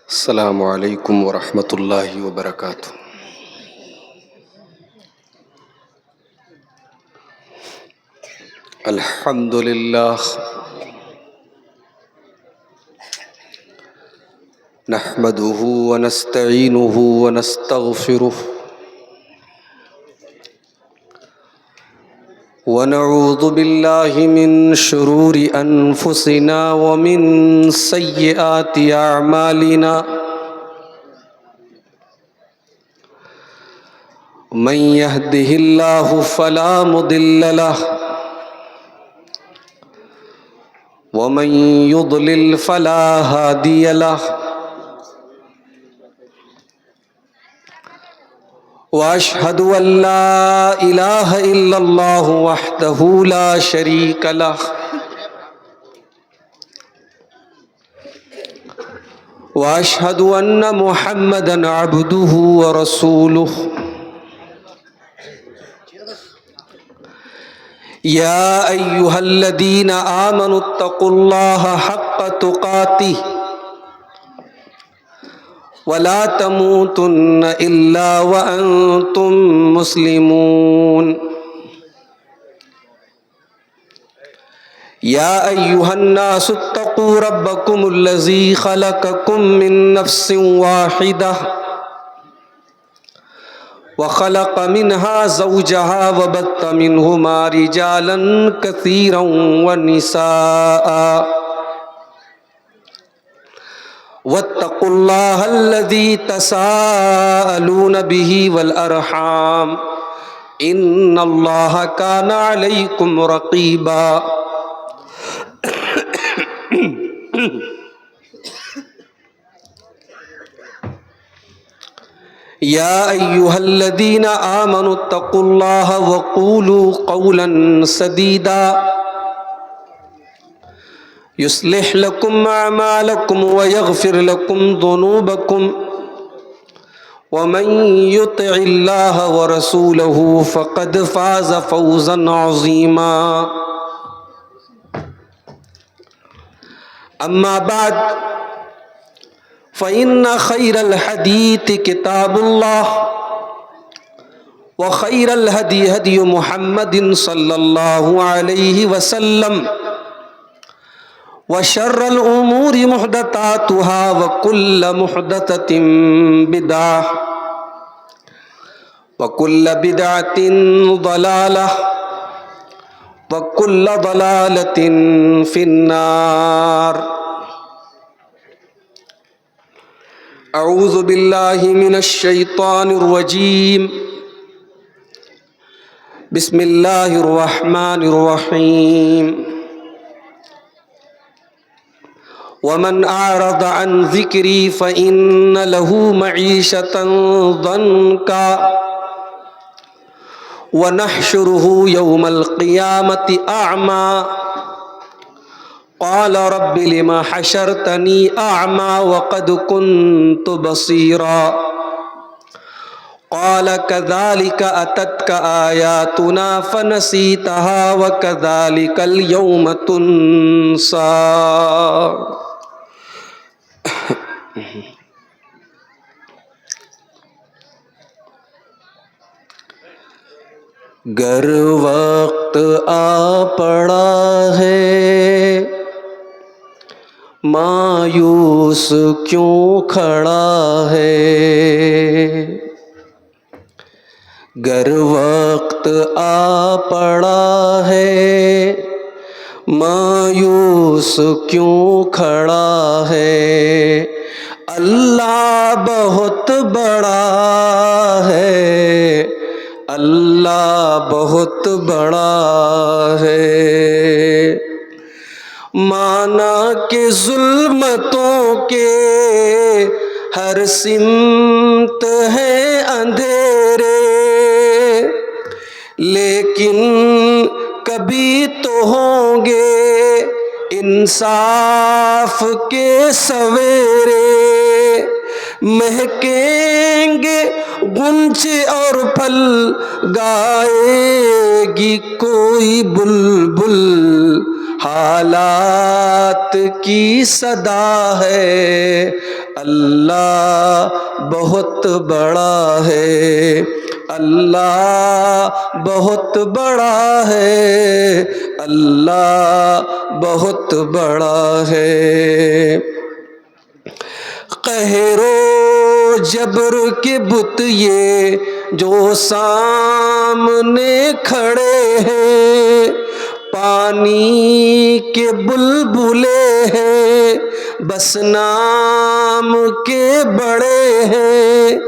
السلام علیکم ورحمۃ اللہ وبرکاتہ۔ الحمد للہ نحمده ونستعینه ونستغفره ونعوذ باللہ من شرور انفسنا ومن سیئات اعمالنا من يهده الله فلا مضل له ومن يضلل فلا هادي له واشهد ان لا اله الا الله وحده لا شريك له واشهد ان محمدا عبده ورسوله يا ايها الذين آمنوا اتقوا الله حق تقاته ولا تموتن الا وانتم مسلمون يا ايها الناس اتقوا ربكم الذي خلقكم من نفس واحدة وخلق منها زوجها وبث منهما رجالا كثيرا ونساء واتقوا الله الذي تساءلون به والأرحام إن الله كان عليكم رقيبا يا أيها الذين آمنوا اتقوا الله وقولوا قولا سديدا يصلح لكم أعمالكم ويغفر لكم ذنوبكم ومن يطع الله ورسوله فقد فاز فوزا عظيما أما بعد فإن خير الحديث كتاب الله وخير الهدي هدي محمد صلى الله عليه وسلم وشر الأمور محدثاتها وكل محدثة بدعة وكل بدعة ضلالة وكل ضلالة في النار۔ اعوذ باللہ من الشیطان الرجیم، بسم اللہ الرحمن الرحیم۔ ومن اعرض عن ذکری فإن له معیشة ضنکا ونحشره يوم القیامة اعمى قال رب لما حشرتني أعمى وقد كنت بصيرا قال كذلك أتتك آياتنا فنسيتها وكذلك اليوم تنسى۔ گر وقت آ پڑا ہے مایوس کیوں کھڑا ہے، گر وقت آ پڑا ہے مایوس کیوں کھڑا ہے، اللہ بہت بڑا ہے، اللہ بہت بڑا ہے۔ مانا کہ ظلمتوں کے ہر سمت ہے اندھیرے، لیکن کبھی تو ہوں گے انصاف کے سویرے، مہکیں گے غنچے اور پھل، گائے گی کوئی بلبل حالات کی صدا ہے، اللہ بہت بڑا ہے، اللہ بہت بڑا ہے، اللہ بہت بڑا ہے۔ قہر و جبر کے بت یہ جو سامنے کھڑے ہیں، پانی کے بلبلے ہیں، بس نام کے بڑے ہیں،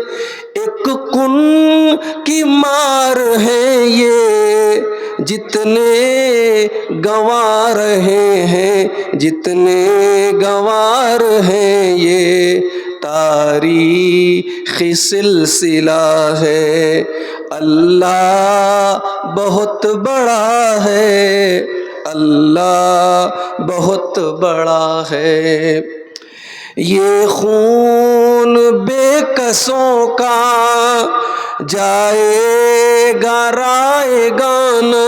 ایک کن کی مار ہے یہ، جتنے گنوا رہے ہیں، جتنے گنوا رہے یہ تاریخ سلسلہ ہے۔ اللہ بہت بڑا ہے، اللہ بہت بڑا ہے۔ یہ خون بے کسوں کا جائے گا رائے گانا،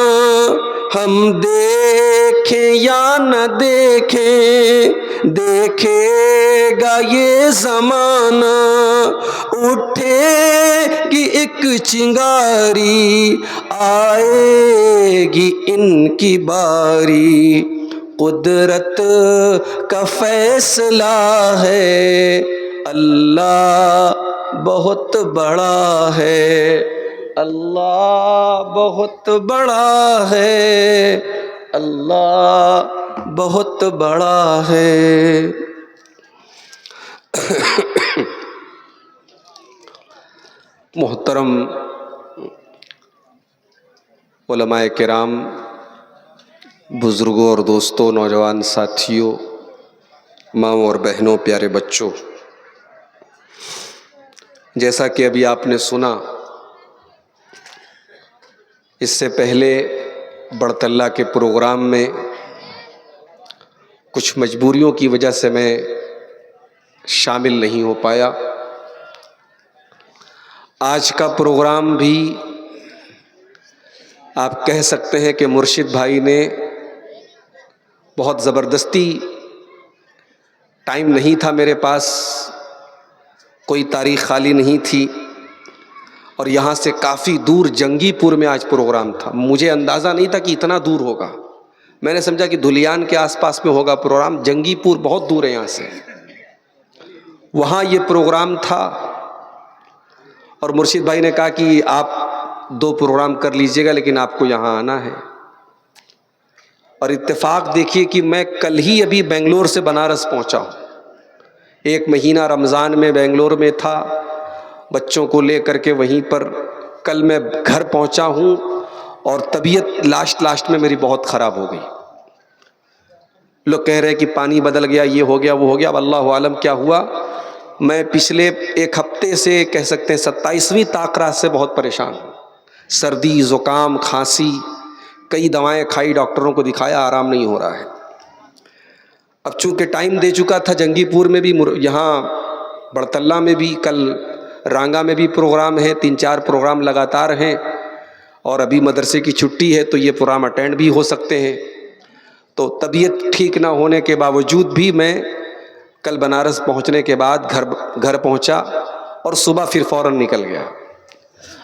ہم دیکھیں یا نہ دیکھیں، دیکھے گا یہ زمانہ، اٹھے گی ایک چنگاری، آئے گی ان کی باری، قدرت کا فیصلہ ہے، اللہ بہت بڑا ہے، اللہ بہت بڑا ہے، اللہ بہت بڑا ہے۔ محترم علماء کرام، بزرگوں اور دوستوں، نوجوان ساتھیوں، ماؤں اور بہنوں، پیارے بچوں، جیسا کہ ابھی آپ نے سنا، اس سے پہلے بڑھتلہ کے پروگرام میں کچھ مجبوریوں کی وجہ سے میں شامل نہیں ہو پایا۔ آج کا پروگرام بھی آپ کہہ سکتے ہیں کہ مرشد بھائی نے بہت زبردستی، ٹائم نہیں تھا میرے پاس، کوئی تاریخ خالی نہیں تھی، اور یہاں سے کافی دور جنگی پور میں آج پروگرام تھا۔ مجھے اندازہ نہیں تھا کہ اتنا دور ہوگا، میں نے سمجھا کہ دھلیان کے آس پاس میں ہوگا پروگرام، جنگی پور بہت دور ہے یہاں سے، وہاں یہ پروگرام تھا۔ اور مرشد بھائی نے کہا کہ آپ 2 پروگرام کر لیجئے گا، لیکن آپ کو یہاں آنا ہے۔ اور اتفاق دیکھیے کہ میں کل ہی ابھی بنگلور سے بنارس پہنچا ہوں، 1 مہینہ رمضان میں بنگلور میں تھا، بچوں کو لے کر کے وہیں پر کل میں گھر پہنچا ہوں، اور طبیعت لاسٹ میں میری بہت خراب ہو گئی۔ لوگ کہہ رہے کہ پانی بدل گیا، یہ ہو گیا، وہ ہو گیا، اب اللہ عالم کیا ہوا۔ میں پچھلے 1 ہفتے سے کہہ سکتے ہیں 27ویں طاقرات سے بہت پریشان ہوں، سردی، زکام، کھانسی، کئی دوائیں کھائی، ڈاکٹروں کو دکھایا، آرام نہیں ہو رہا ہے۔ اب چونکہ ٹائم دے چکا تھا، جنگی پور میں بھی، یہاں بڑھتلہ میں بھی، کل رانگا میں بھی پروگرام ہے، 3-4 پروگرام لگاتار ہیں، اور ابھی مدرسے کی چھٹی ہے تو یہ پروگرام اٹینڈ بھی ہو سکتے ہیں۔ تو طبیعت ٹھیک نہ ہونے کے باوجود بھی میں کل بنارس پہنچنے کے بعد گھر پہنچا، اور صبح پھر فوراً نکل گیا۔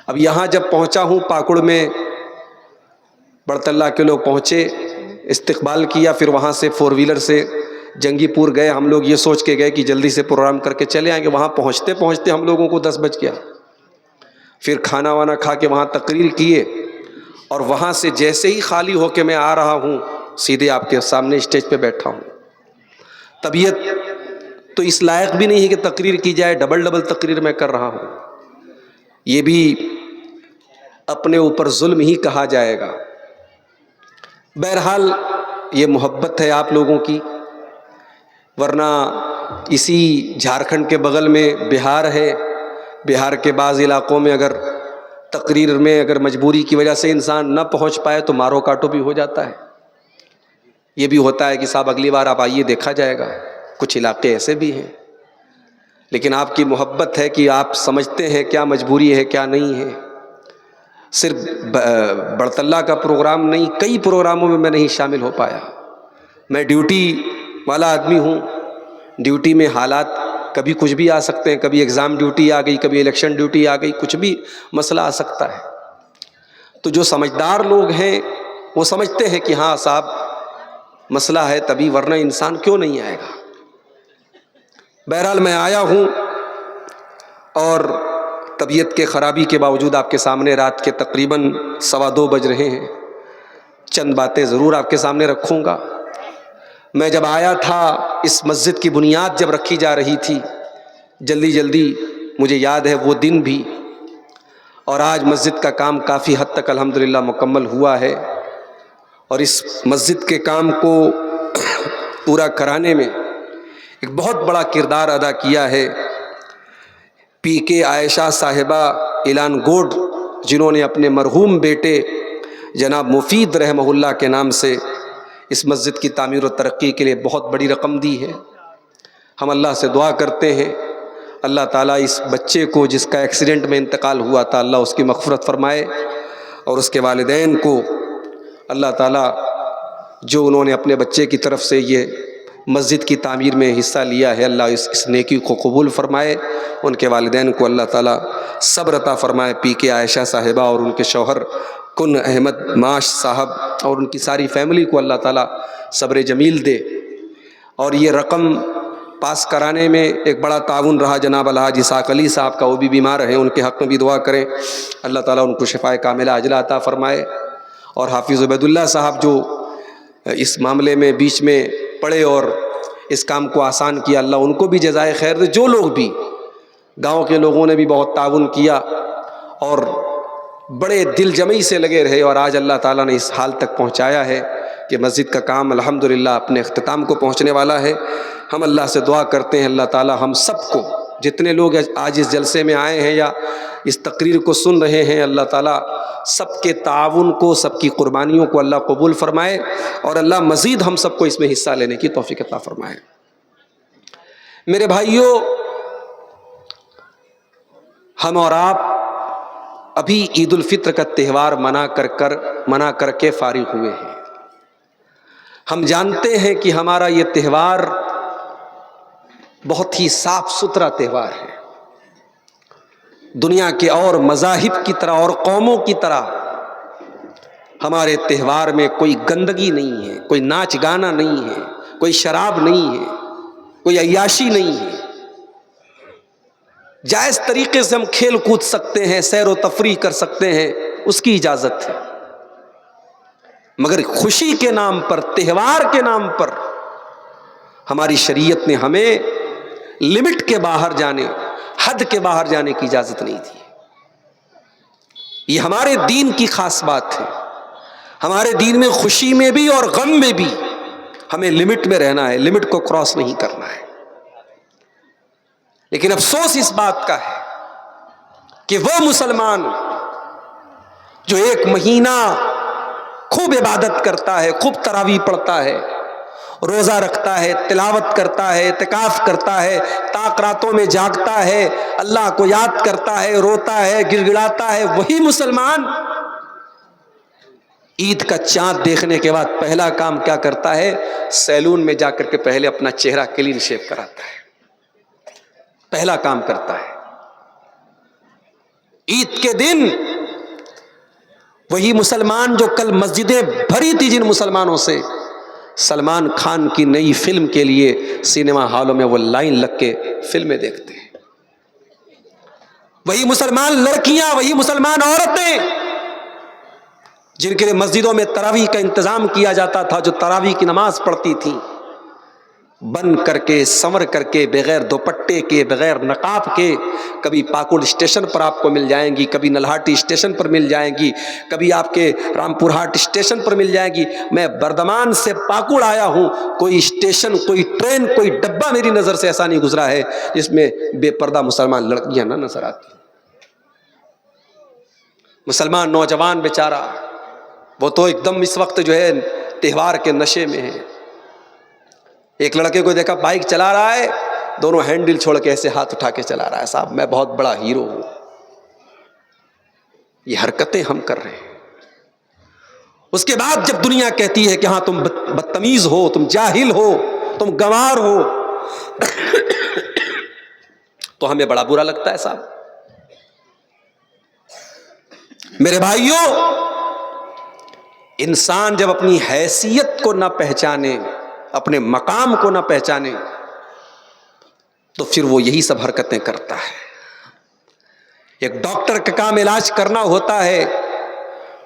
اب یہاں جب پہنچا ہوں پاکڑ میں، بڑھتلہ کے لوگ پہنچے، استقبال کیا، پھر وہاں سے 4 ویلر سے جنگی پور گئے۔ ہم لوگ یہ سوچ کے گئے کہ جلدی سے پروگرام کر کے چلے آئیں گے، وہاں پہنچتے ہم لوگوں کو 10 بج گیا۔ پھر کھانا وانا کھا کے وہاں تقریر کیے، اور وہاں سے جیسے ہی خالی ہو کے میں آ رہا ہوں، سیدھے آپ کے سامنے اسٹیج پہ بیٹھا ہوں۔ طبیعت تو اس لائق بھی نہیں ہے کہ تقریر کی جائے، ڈبل تقریر میں کر رہا ہوں، یہ بھی اپنے اوپر ظلم ہی کہا جائے گا۔ بہرحال یہ محبت ہے آپ لوگوں کی، ورنہ اسی جھارکھنڈ کے بغل میں بہار ہے، بہار کے بعض علاقوں میں اگر تقریر میں اگر مجبوری کی وجہ سے انسان نہ پہنچ پائے تو مارو کاٹو بھی ہو جاتا ہے۔ یہ بھی ہوتا ہے کہ صاحب اگلی بار آپ آئیے، دیکھا جائے گا، کچھ علاقے ایسے بھی ہیں۔ لیکن آپ کی محبت ہے کہ آپ سمجھتے ہیں کیا مجبوری ہے کیا نہیں ہے۔ صرف بڑھتلہ کا پروگرام نہیں، کئی پروگراموں میں نہیں شامل ہو پایا، میں ڈیوٹی والا آدمی ہوں، ڈیوٹی میں حالات کبھی کچھ بھی آ سکتے ہیں، کبھی ایگزام ڈیوٹی آ گئی، کبھی الیکشن ڈیوٹی آ گئی، کچھ بھی مسئلہ آ سکتا ہے۔ تو جو سمجھدار لوگ ہیں وہ سمجھتے ہیں کہ ہاں صاحب مسئلہ ہے تبھی، ورنہ انسان کیوں نہیں آئے گا۔ بہرحال میں آیا ہوں، اور طبیعت کے خرابی کے باوجود آپ کے سامنے رات کے تقریباً 2:15 بج رہے ہیں، چند باتیں ضرور آپ کے سامنے رکھوں گا۔ میں جب آیا تھا، اس مسجد کی بنیاد جب رکھی جا رہی تھی، جلدی جلدی مجھے یاد ہے وہ دن بھی، اور آج مسجد کا کام کافی حد تک الحمدللہ مکمل ہوا ہے، اور اس مسجد کے کام کو پورا کرانے میں ایک بہت بڑا کردار ادا کیا ہے پی کے عائشہ صاحبہ اعلان گوڈ، جنہوں نے اپنے مرحوم بیٹے جناب مفید رحمہ اللہ کے نام سے اس مسجد کی تعمیر و ترقی کے لیے بہت بڑی رقم دی ہے۔ ہم اللہ سے دعا کرتے ہیں اللہ تعالیٰ اس بچے کو جس کا ایکسیڈنٹ میں انتقال ہوا تھا، اللہ اس کی مغفرت فرمائے، اور اس کے والدین کو اللہ تعالیٰ جو انہوں نے اپنے بچے کی طرف سے یہ مسجد کی تعمیر میں حصہ لیا ہے، اللہ اس نیکی کو قبول فرمائے، ان کے والدین کو اللہ تعالیٰ صبر عطا فرمائے، پی کے عائشہ صاحبہ اور ان کے شوہر کن احمد معاش صاحب اور ان کی ساری فیملی کو اللہ تعالیٰ صبر جمیل دے۔ اور یہ رقم پاس کرانے میں ایک بڑا تعاون رہا جناب الحاج اسحاق علی صاحب کا، وہ بھی بیمار ہیں، ان کے حق میں بھی دعا کریں، اللہ تعالیٰ ان کو شفائے کاملہ عاجلہ عطا فرمائے۔ اور حافظ عبید اللہ صاحب جو اس معاملے میں بیچ میں پڑے اور اس کام کو آسان کیا، اللہ ان کو بھی جزائے خیر دے۔ جو لوگ بھی گاؤں کے لوگوں نے بھی بہت تعاون کیا اور بڑے دل جمعی سے لگے رہے، اور آج اللہ تعالیٰ نے اس حال تک پہنچایا ہے کہ مسجد کا کام الحمدللہ اپنے اختتام کو پہنچنے والا ہے۔ ہم اللہ سے دعا کرتے ہیں اللہ تعالیٰ ہم سب کو، جتنے لوگ آج اس جلسے میں آئے ہیں یا اس تقریر کو سن رہے ہیں، اللہ تعالیٰ سب کے تعاون کو، سب کی قربانیوں کو اللہ قبول فرمائے، اور اللہ مزید ہم سب کو اس میں حصہ لینے کی توفیق عطا فرمائے۔ میرے بھائیوں، ہم اور آپ ابھی عید الفطر کا تہوار منا کر کے فارغ ہوئے ہیں۔ ہم جانتے ہیں کہ ہمارا یہ تہوار بہت ہی صاف ستھرا تہوار ہے۔ دنیا کے اور مذاہب کی طرح اور قوموں کی طرح ہمارے تہوار میں کوئی گندگی نہیں ہے، کوئی ناچ گانا نہیں ہے، کوئی شراب نہیں ہے، کوئی عیاشی نہیں ہے۔ جائز طریقے سے ہم کھیل کود سکتے ہیں، سیر و تفریح کر سکتے ہیں، اس کی اجازت ہے، مگر خوشی کے نام پر، تہوار کے نام پر ہماری شریعت نے ہمیں لمٹ کے باہر جانے، حد کے باہر جانے کی اجازت نہیں دی۔ یہ ہمارے دین کی خاص بات ہے۔ ہمارے دین میں خوشی میں بھی اور غم میں بھی ہمیں لمٹ میں رہنا ہے، لمٹ کو کراس نہیں کرنا ہے۔ لیکن افسوس اس بات کا ہے کہ وہ مسلمان جو ایک مہینہ خوب عبادت کرتا ہے، خوب تراویح پڑھتا ہے، روزہ رکھتا ہے، تلاوت کرتا ہے، اعتکاف کرتا ہے، طاق راتوں میں جاگتا ہے، اللہ کو یاد کرتا ہے، روتا ہے، گڑ گڑاتا ہے، وہی مسلمان عید کا چاند دیکھنے کے بعد پہلا کام کیا کرتا ہے؟ سیلون میں جا کر کے پہلے اپنا چہرہ کلین شیو کراتا ہے، پہلا کام کرتا ہے۔ عید کے دن وہی مسلمان جو کل مسجدیں بھری تھی جن مسلمانوں سے، سلمان خان کی نئی فلم کے لیے سینما ہالوں میں وہ لائن لگ کے فلمیں دیکھتے ہیں۔ وہی مسلمان لڑکیاں، وہی مسلمان عورتیں جن کے لیے مسجدوں میں تراویح کا انتظام کیا جاتا تھا، جو تراویح کی نماز پڑھتی تھیں، بن کر کے، سنور کر کے، بغیر دوپٹے کے، بغیر نقاب کے، کبھی پاکڑ اسٹیشن پر آپ کو مل جائیں گی، کبھی نلہاٹی اسٹیشن پر مل جائیں گی، کبھی آپ کے رامپور ہاٹ اسٹیشن پر مل جائیں گی۔ میں بردمان سے پاکڑ آیا ہوں، کوئی اسٹیشن، کوئی ٹرین، کوئی ڈبہ میری نظر سے ایسا نہیں گزرا ہے جس میں بے پردہ مسلمان لڑکیاں نہ نظر آتی۔ مسلمان نوجوان بیچارہ وہ تو ایک دم اس وقت جو ہے تہوار کے نشے میں ہے۔ ایک لڑکے کو دیکھا بائک چلا رہا ہے، دونوں ہینڈل چھوڑ کے ایسے ہاتھ اٹھا کے چلا رہا ہے، صاحب میں بہت بڑا ہیرو ہوں۔ یہ حرکتیں ہم کر رہے ہیں، اس کے بعد جب دنیا کہتی ہے کہ ہاں تم بدتمیز ہو، تم جاہل ہو، تم گنوار ہو، تو ہمیں بڑا برا لگتا ہے صاحب۔ میرے بھائیوں، انسان جب اپنی حیثیت کو نہ پہچانے، اپنے مقام کو نہ پہچانے، تو پھر وہ یہی سب حرکتیں کرتا ہے۔ ایک ڈاکٹر کا کام علاج کرنا ہوتا ہے،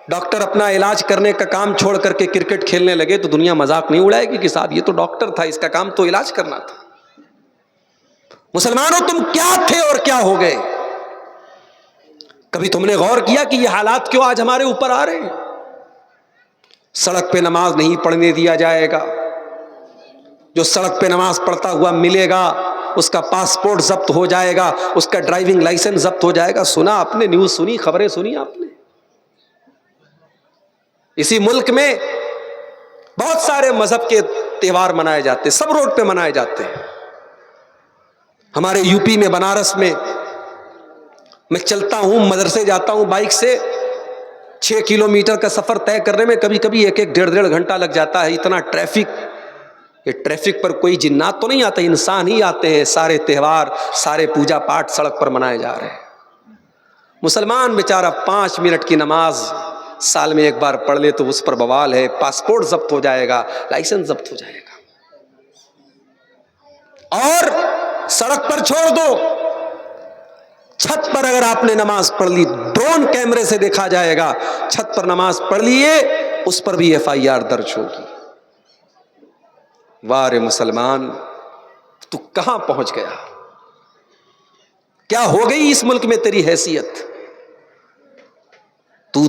ڈاکٹر اپنا علاج کرنے کا کام چھوڑ کر کے کرکٹ کھیلنے لگے تو دنیا مذاق نہیں اڑائے گی کہ صاحب یہ تو ڈاکٹر تھا، اس کا کام تو علاج کرنا تھا۔ مسلمانوں، تم کیا تھے اور کیا ہو گئے؟ کبھی تم نے غور کیا کہ یہ حالات کیوں آج ہمارے اوپر آ رہے ہیں؟ سڑک پہ نماز نہیں پڑھنے دیا جائے گا، جو سڑک پہ نماز پڑھتا ہوا ملے گا اس کا پاسپورٹ ضبط ہو جائے گا، اس کا ڈرائیونگ لائسنس ضبط ہو جائے گا۔ سنا آپ نے؟ نیوز سنی؟ خبریں سنی آپ نے؟ اسی ملک میں بہت سارے مذہب کے تہوار منائے جاتے، سب روڈ پہ منائے جاتے ہیں۔ ہمارے یو پی میں بنارس میں چلتا ہوں، مدرسے جاتا ہوں بائک سے، 6 کلومیٹر کا سفر طے کرنے میں کبھی کبھی 1-1 ڈیڑھ گھنٹہ لگ جاتا ہے، اتنا ٹریفک۔ یہ ٹریفک پر کوئی جنات تو نہیں آتے، انسان ہی آتے ہیں۔ سارے تہوار، سارے پوجا پاٹ سڑک پر منائے جا رہے ہیں۔ مسلمان بیچارہ 5 منٹ کی نماز سال میں ایک بار پڑھ لے تو اس پر بوال ہے، پاسپورٹ ضبط ہو جائے گا، لائسنس ضبط ہو جائے گا۔ اور سڑک پر چھوڑ دو، چھت پر اگر آپ نے نماز پڑھ لی، ڈرون کیمرے سے دیکھا جائے گا، چھت پر نماز پڑھ لیے اس پر بھی FIR درج ہوگی۔ وارے مسلمان، تو کہاں پہنچ گیا؟ کیا ہو گئی اس ملک میں تیری حیثیت؟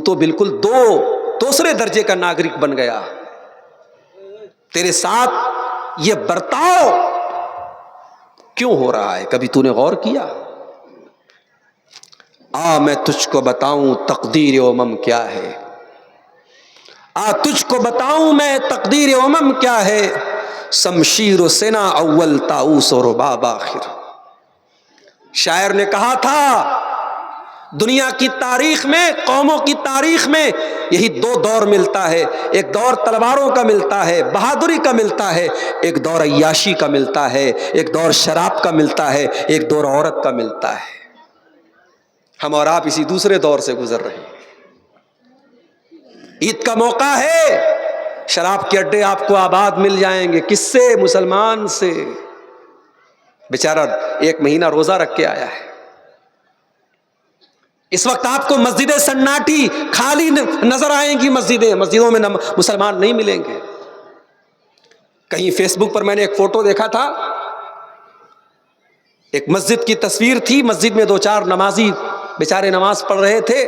تو بالکل دوسرے درجے کا ناگرک بن گیا۔ تیرے ساتھ یہ برتاؤ کیوں ہو رہا ہے؟ کبھی تو نے غور کیا؟ میں تجھ کو بتاؤں تقدیر امم کیا ہے، تجھ کو بتاؤں میں تقدیر امم کیا ہے، شمشیر و سنا اول طاؤس و رباب آخر۔ شاعر نے کہا تھا دنیا کی تاریخ میں، قوموں کی تاریخ میں یہی 2 دور ملتا ہے، ایک دور تلواروں کا ملتا ہے، بہادری کا ملتا ہے، ایک دور عیاشی کا ملتا ہے، ایک دور شراب کا ملتا ہے، ایک دور عورت کا ملتا ہے۔ ہم اور آپ اسی دوسرے دور سے گزر رہے ہیں۔ عید کا موقع ہے، شراب کے اڈے آپ کو آباد مل جائیں گے۔ کس سے؟ مسلمان سے۔ بیچارہ 1 مہینہ روزہ رکھ کے آیا ہے، اس وقت آپ کو مسجدیں سناٹی خالی نظر آئیں گی، مسجدوں میں مسلمان نہیں ملیں گے۔ کہیں فیس بک پر میں نے ایک فوٹو دیکھا تھا، ایک مسجد کی تصویر تھی، مسجد میں 2-4 نمازی بیچارے نماز پڑھ رہے تھے۔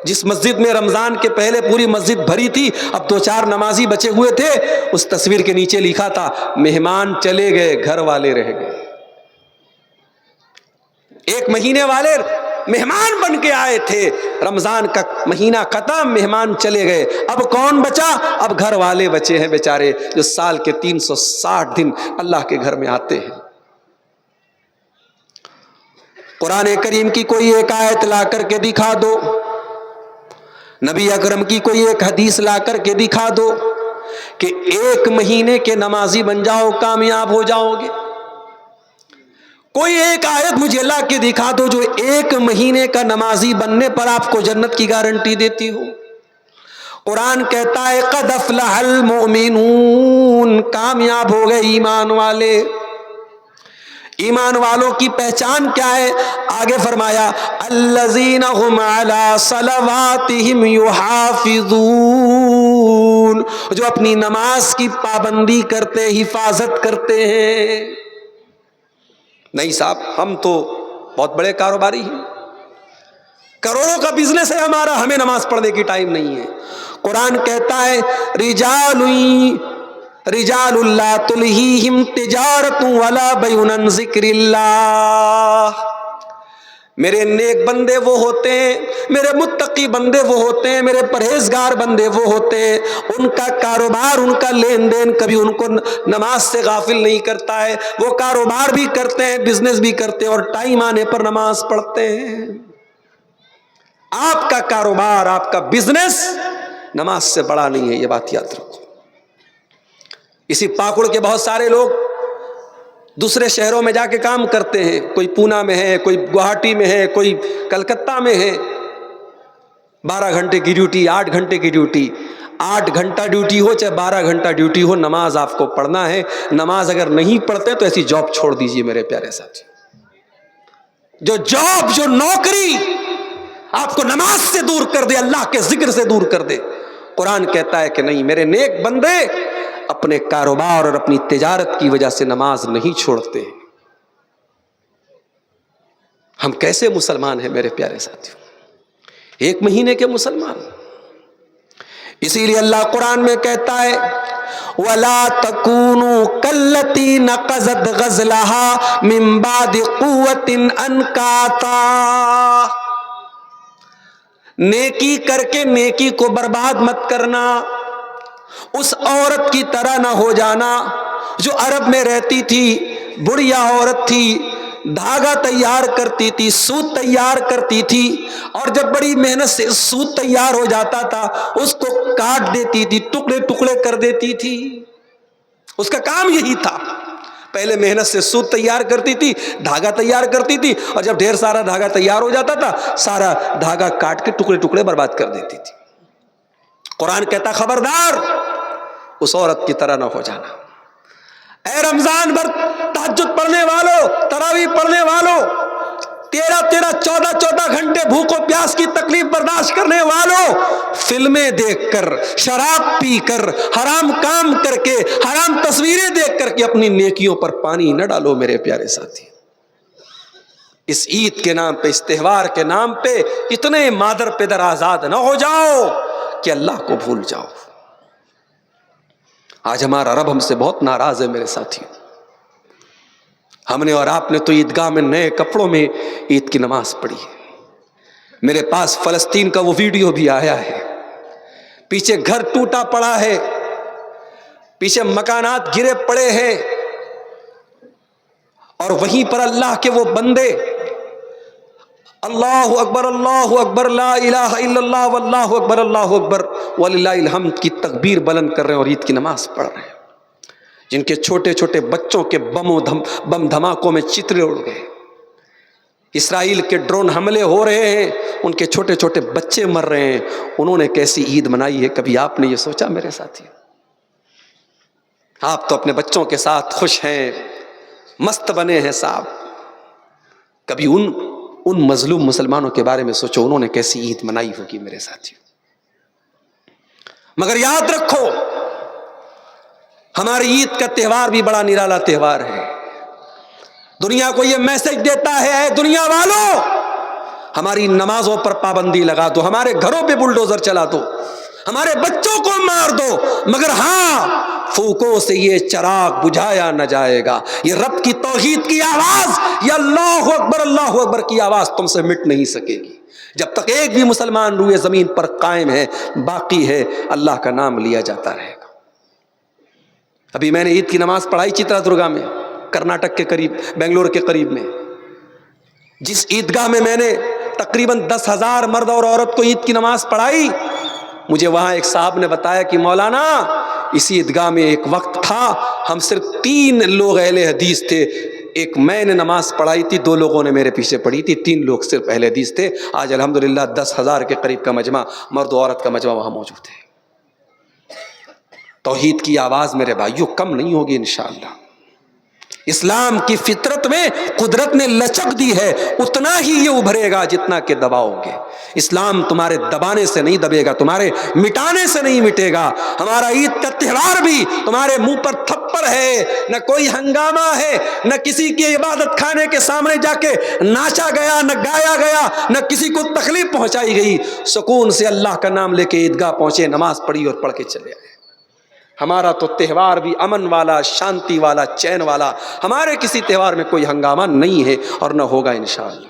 جس مسجد میں رمضان کے پہلے پوری مسجد بھری تھی، اب 2-4 نمازی بچے ہوئے تھے۔ اس تصویر کے نیچے لکھا تھا مہمان چلے گئے، گھر والے رہ گئے۔ 1 مہینے والے مہمان بن کے آئے تھے، رمضان کا مہینہ ختم، مہمان چلے گئے، اب کون بچا؟ اب گھر والے بچے ہیں بیچارے، جو سال کے 360 دن اللہ کے گھر میں آتے ہیں۔ قرآن کریم کی کوئی ایک آیت لا کر کے دکھا دو، نبی اکرم کی کوئی ایک حدیث لا کر کے دکھا دو کہ 1 مہینے کے نمازی بن جاؤ، کامیاب ہو جاؤ گے۔ کوئی ایک آیت مجھے لا کے دکھا دو جو 1 مہینے کا نمازی بننے پر آپ کو جنت کی گارنٹی دیتی ہو۔ قرآن کہتا ہے قد افلح المؤمنون، کامیاب ہو گئے ایمان والے۔ ایمان والوں کی پہچان کیا ہے؟ آگے فرمایا الذین هم علی صلواتہم یحافظون، جو اپنی نماز کی پابندی کرتے، حفاظت کرتے ہیں۔ نہیں صاحب، ہم تو بہت بڑے کاروباری ہیں، کروڑوں کا بزنس ہے ہمارا، ہمیں نماز پڑھنے کی ٹائم نہیں ہے۔ قرآن کہتا ہے رجال لا تلہیہم تجارت ولا بیع عن ذکر اللہ۔ میرے نیک بندے وہ ہوتے ہیں، میرے متقی بندے وہ ہوتے ہیں، میرے پرہیزگار بندے وہ ہوتے ہیں، ان کا کاروبار، ان کا لین دین کبھی ان کو نماز سے غافل نہیں کرتا ہے۔ وہ کاروبار بھی کرتے ہیں، بزنس بھی کرتے ہیں، اور ٹائم آنے پر نماز پڑھتے ہیں۔ آپ کا کاروبار، آپ کا بزنس نماز سے بڑا نہیں ہے، یہ بات یاد رکھو۔ اسی پاکڑ کے بہت سارے لوگ دوسرے شہروں میں جا کے کام کرتے ہیں، کوئی پونا میں ہے، کوئی گوہاٹی میں ہے، کوئی کلکتہ میں ہے، 12 گھنٹے کی ڈیوٹی، 8 گھنٹے کی ڈیوٹی، 8 گھنٹہ ڈیوٹی ہو چاہے 12 گھنٹہ ڈیوٹی ہو، نماز آپ کو پڑھنا ہے۔ نماز اگر نہیں پڑھتے تو ایسی جاب چھوڑ دیجئے میرے پیارے ساتھی۔ جو جاب، جو نوکری آپ کو نماز سے دور کر دے، اللہ کے ذکر سے دور کر دے، قرآن کہتا ہے کہ نہیں، میرے نیک بندے اپنے کاروبار اور اپنی تجارت کی وجہ سے نماز نہیں چھوڑتے۔ ہم کیسے مسلمان ہیں میرے پیارے ساتھیوں؟ 1 مہینے کے مسلمان۔ اسی لیے اللہ قرآن میں کہتا ہے وَلَا تَكُونُوا كَالَّتِي نَقَضَتْ غَزْلَهَا مِن بَعْدِ قُوَّةٍ أَنْكَاثًا۔ نیکی کر کے نیکی کو برباد مت کرنا، اس عورت کی طرح نہ ہو جانا جو عرب میں رہتی تھی، بڑھیا عورت تھی، دھاگا تیار کرتی تھی، سوت تیار کرتی تھی، اور جب بڑی محنت سے سوت تیار ہو جاتا تھا اس کو کاٹ دیتی تھی، ٹکڑے ٹکڑے کر دیتی تھی۔ اس کا کام یہی تھا، پہلے محنت سے سوت تیار کرتی تھی، دھاگا تیار کرتی تھی، اور جب ڈھیر سارا دھاگا تیار ہو جاتا تھا سارا دھاگا کاٹ کے ٹکڑے ٹکڑے برباد کر دیتی تھی۔ قرآن کہتا خبردار اس عورت کی طرح نہ ہو جانا۔ اے رمضان بھر تہجد پڑھنے والوں، تراویح پڑھنے والوں، 13 14 گھنٹے بھوک و پیاس کی تکلیف برداشت کرنے والوں، فلمیں دیکھ کر، شراب پی کر، حرام کام کر کے، حرام تصویریں دیکھ کر کے اپنی نیکیوں پر پانی نہ ڈالو میرے پیارے ساتھی۔ اس عید کے نام پہ، اس تہوار کے نام پہ اتنے مادر پدر آزاد نہ ہو جاؤ کہ اللہ کو بھول جاؤ۔ آج ہمارا رب ہم سے بہت ناراض ہے میرے ساتھی۔ ہم نے اور آپ نے تو عیدگاہ میں نئے کپڑوں میں عید کی نماز پڑھی ہے۔ میرے پاس فلسطین کا وہ ویڈیو بھی آیا ہے، پیچھے گھر ٹوٹا پڑا ہے، پیچھے مکانات گرے پڑے ہیں، اور وہیں پر اللہ کے وہ بندے اللہ اکبر لا الہ الا اللہ واللہ اکبر اللہ اکبر وللہ الحمد کی تکبیر بلند کر رہے ہیں اور عید کی نماز پڑھ رہے ہیں، جن کے چھوٹے چھوٹے بچوں کے بم دھماکوں میں چترے اڑ گئے۔ اسرائیل کے ڈرون حملے ہو رہے ہیں، ان کے چھوٹے چھوٹے بچے مر رہے ہیں۔ انہوں نے کیسی عید منائی ہے، کبھی آپ نے یہ سوچا میرے ساتھی؟ آپ تو اپنے بچوں کے ساتھ خوش ہیں، مست بنے ہیں صاحب، کبھی ان مظلوم مسلمانوں کے بارے میں سوچو، انہوں نے کیسی عید منائی ہوگی میرے ساتھی۔ مگر یاد رکھو ہماری عید کا تہوار بھی بڑا نرالا تہوار ہے۔ دنیا کو یہ میسج دیتا ہے، اے دنیا والوں، ہماری نمازوں پر پابندی لگا دو، ہمارے گھروں پہ بلڈوزر چلا دو، ہمارے بچوں کو مار دو، مگر ہاں پھوکوں سے یہ چراغ بجھایا نہ جائے گا۔ یہ رب کی توحید کی آواز، یہ اللہ اکبر کی آواز تم سے مٹ نہیں سکے گی جب تک ایک بھی مسلمان روئے زمین پر قائم ہے، باقی ہے، اللہ کا نام لیا جاتا رہے گا۔ ابھی میں نے عید کی نماز پڑھائی چترا درگا میں، کرناٹک کے قریب، بنگلور کے قریب میں، جس عیدگاہ میں میں نے تقریباً 10,000 مرد اور عورت کو عید کی نماز پڑھائی، مجھے وہاں ایک صاحب نے بتایا کہ مولانا اسی عیدگاہ میں ایک وقت تھا ہم صرف 3 لوگ اہل حدیث تھے، ایک میں نے نماز پڑھائی تھی، 2 لوگوں نے میرے پیچھے پڑھی تھی، 3 لوگ صرف اہل حدیث تھے۔ آج الحمدللہ 10,000 کے قریب کا مجمع، مرد و عورت کا مجمع وہاں موجود ہے۔ توحید کی آواز میرے بھائیوں کم نہیں ہوگی انشاءاللہ۔ اسلام کی فطرت میں قدرت نے لچک دی ہے، اتنا ہی یہ ابھرے گا جتنا کہ دباؤ گے۔ اسلام تمہارے دبانے سے نہیں دبے گا، تمہارے مٹانے سے نہیں مٹے گا۔ ہمارا عید کا تہوار بھی تمہارے منہ پر تھپڑ ہے، نہ کوئی ہنگامہ ہے، نہ کسی کی عبادت خانے کے سامنے جا کے ناچا گیا، نہ گایا گیا، نہ کسی کو تکلیف پہنچائی گئی۔ سکون سے اللہ کا نام لے کے عیدگاہ پہنچے، نماز پڑھی اور پڑھ کے چلے آئے۔ ہمارا تو تہوار بھی امن والا، شانتی والا، چین والا، ہمارے کسی تہوار میں کوئی ہنگامہ نہیں ہے اور نہ ہوگا انشاءاللہ۔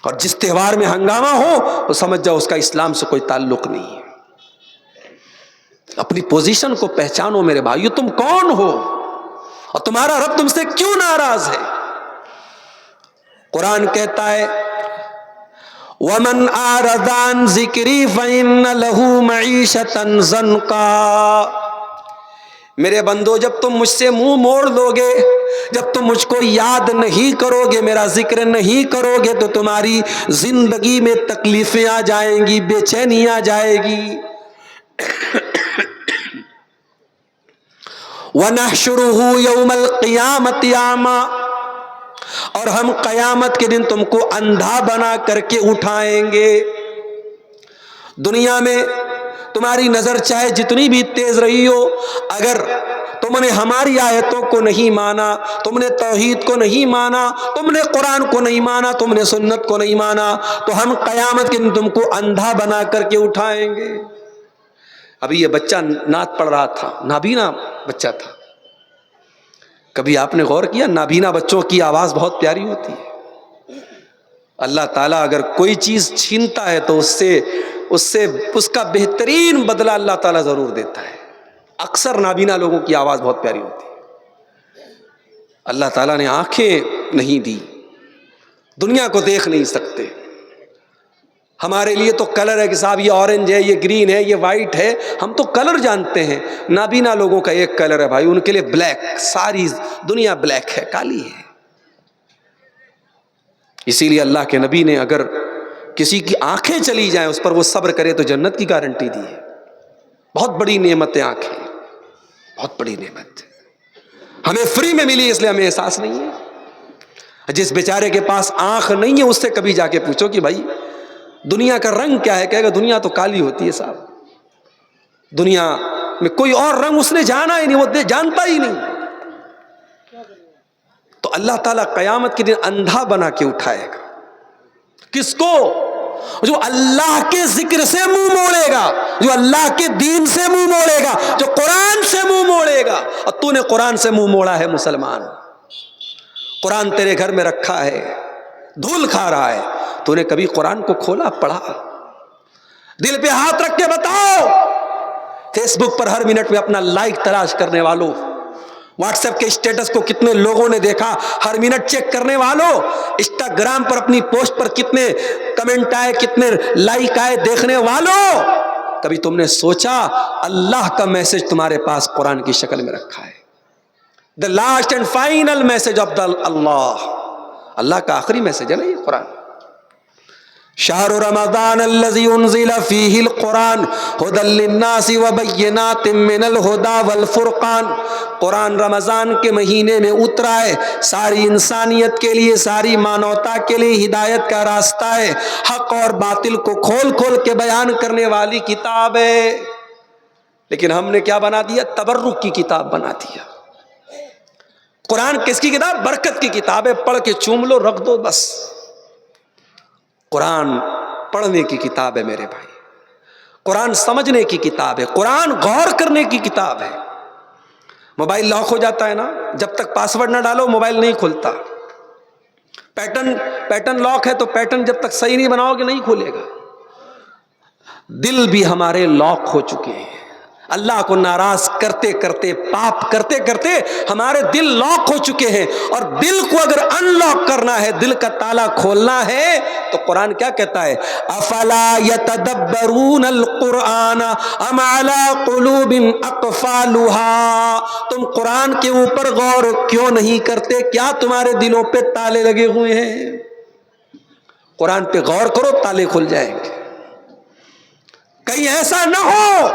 اور جس تہوار میں ہنگامہ ہو تو سمجھ جاؤ اس کا اسلام سے کوئی تعلق نہیں ہے۔ اپنی پوزیشن کو پہچانو میرے بھائیو، تم کون ہو اور تمہارا رب تم سے کیوں ناراض ہے۔ قرآن کہتا ہے وَمَنْ أَعْرَضَ عَنْ ذِكْرِي فَإِنَّ لَهُ مَعِيشَةً ضَنْكًا۔ میرے بندو، جب تم مجھ سے منہ موڑ لو گے، جب تم مجھ کو یاد نہیں کرو گے، میرا ذکر نہیں کرو گے، تو تمہاری زندگی میں تکلیفیں آ جائیں گی، بے چینی آ جائے گی۔ وَنَحْشُرُهُ يَوْمَ الْقِيَامَةِ أَعْمَى، اور ہم قیامت کے دن تم کو اندھا بنا کر کے اٹھائیں گے۔ دنیا میں تمہاری نظر چاہے جتنی بھی تیز رہی ہو، اگر تم نے ہماری آیتوں کو نہیں مانا، تم نے توحید کو نہیں مانا، تم نے قرآن کو نہیں مانا، تم نے سنت کو نہیں مانا، تو ہم قیامت کے دن تم کو اندھا بنا کر کے اٹھائیں گے۔ ابھی یہ بچہ نعت پڑھ رہا تھا، نابینا بچہ تھا۔ کبھی آپ نے غور کیا، نابینا بچوں کی آواز بہت پیاری ہوتی ہے۔ اللہ تعالیٰ اگر کوئی چیز چھینتا ہے تو اس کا بہترین بدلہ اللہ تعالیٰ ضرور دیتا ہے۔ اکثر نابینا لوگوں کی آواز بہت پیاری ہوتی ہے۔ اللہ تعالیٰ نے آنکھیں نہیں دی، دنیا کو دیکھ نہیں سکتے۔ ہمارے لیے تو کلر ہے کہ صاحب یہ اورنج ہے، یہ گرین ہے، یہ وائٹ ہے، ہم تو کلر جانتے ہیں۔ نابینا لوگوں کا ایک کلر ہے بھائی، ان کے لیے بلیک، ساری دنیا بلیک ہے، کالی ہے۔ اسی لیے اللہ کے نبی نے اگر کسی کی آنکھیں چلی جائیں اس پر وہ صبر کرے تو جنت کی گارنٹی دی ہے۔ بہت بڑی نعمت ہے آنکھیں، بہت بڑی نعمت ہے۔ ہمیں فری میں ملی، اس لیے ہمیں احساس نہیں ہے۔ جس بیچارے کے پاس آنکھ نہیں ہے اس سے کبھی جا کے پوچھو کہ بھائی دنیا کا رنگ کیا ہے، کہے گا دنیا تو کالی ہوتی ہے صاحب، دنیا میں کوئی اور رنگ اس نے جانا ہی نہیں، وہ جانتا ہی نہیں۔ تو اللہ تعالیٰ قیامت کے دن اندھا بنا کے اٹھائے گا۔ کس کو؟ جو اللہ کے ذکر سے منہ موڑے گا، جو اللہ کے دین سے منہ موڑے گا، جو قرآن سے منہ موڑے گا۔ اور تو نے قرآن سے منہ موڑا ہے مسلمان، قرآن تیرے گھر میں رکھا ہے، دھول کھا رہا ہے، تو نے کبھی قرآن کو کھولا، پڑھا؟ دل پہ ہاتھ رکھ کے بتاؤ۔ فیس بک پر ہر منٹ میں اپنا لائک تلاش کرنے والوں، واٹس ایپ کے اسٹیٹس کو کتنے لوگوں نے دیکھا ہر منٹ چیک کرنے والوں، انسٹاگرام پر اپنی پوسٹ پر کتنے کمنٹ آئے، کتنے لائک آئے دیکھنے والوں، کبھی تم نے سوچا اللہ کا میسج تمہارے پاس قرآن کی شکل میں رکھا ہے؟ The last and final message of the اللہ کا آخری میسج ہے نا یہ قرآن۔ شہر رمضان الذی انزل فیہ القرآن ھدی للناس وبینات من الھدی والفرقان۔ قرآن رمضان کے مہینے میں اترا ہے، ساری انسانیت کے لیے، ساری مانوتا کے لیے ہدایت کا راستہ ہے، حق اور باطل کو کھول کھول کے بیان کرنے والی کتاب ہے۔ لیکن ہم نے کیا بنا دیا؟ تبرک کی کتاب بنا دیا۔ قرآن کس کی کتاب؟ برکت کی کتاب ہے، پڑھ کے چوم لو، رکھ دو بس۔ قرآن پڑھنے کی کتاب ہے میرے بھائی، قرآن سمجھنے کی کتاب ہے، قرآن غور کرنے کی کتاب ہے۔ موبائل لاک ہو جاتا ہے نا، جب تک پاسورڈ نہ ڈالو موبائل نہیں کھلتا۔ پیٹرن لاک ہے تو پیٹرن جب تک صحیح نہیں بناؤ گے نہیں کھولے گا۔ دل بھی ہمارے لاک ہو چکے ہیں، اللہ کو ناراض کرتے کرتے، پاپ کرتے کرتے ہمارے دل لاک ہو چکے ہیں۔ اور دل کو اگر ان لاک کرنا ہے، دل کا تالا کھولنا ہے، تو قرآن کیا کہتا ہے؟ افلا یتدبرون القرآن ام علی قلوب اقفالها۔ تم قرآن کے اوپر غور کیوں نہیں کرتے؟ کیا تمہارے دلوں پہ تالے لگے ہوئے ہیں؟ قرآن پہ غور کرو، تالے کھل جائیں گے۔ کہیں ایسا نہ ہو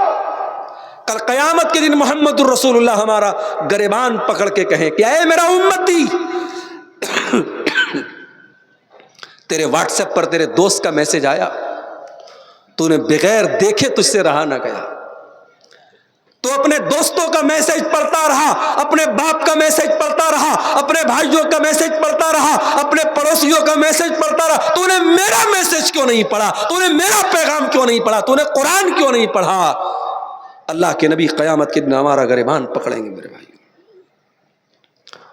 کل قیامت کے دن محمد الرسول اللہ ہمارا گریبان پکڑ کے کہیں کہ اے میرا امتی، تیرے واٹس ایپ پر تیرے دوست کا میسج آیا، تو نے بغیر دیکھے تجھ سے رہا نہ گیا، تو اپنے دوستوں کا میسج پڑھتا رہا، اپنے باپ کا میسج پڑھتا رہا، اپنے بھائیوں کا میسج پڑھتا رہا، اپنے پڑوسیوں کا میسج پڑھتا رہا، تو نے میرا میسج کیوں نہیں پڑھا؟ تو نے میرا پیغام کیوں نہیں پڑھا؟ تو نے قرآن کیوں نہیں پڑھا؟ اللہ کے نبی قیامت کے دن ہمارا گریبان پکڑیں گے میرے بھائی۔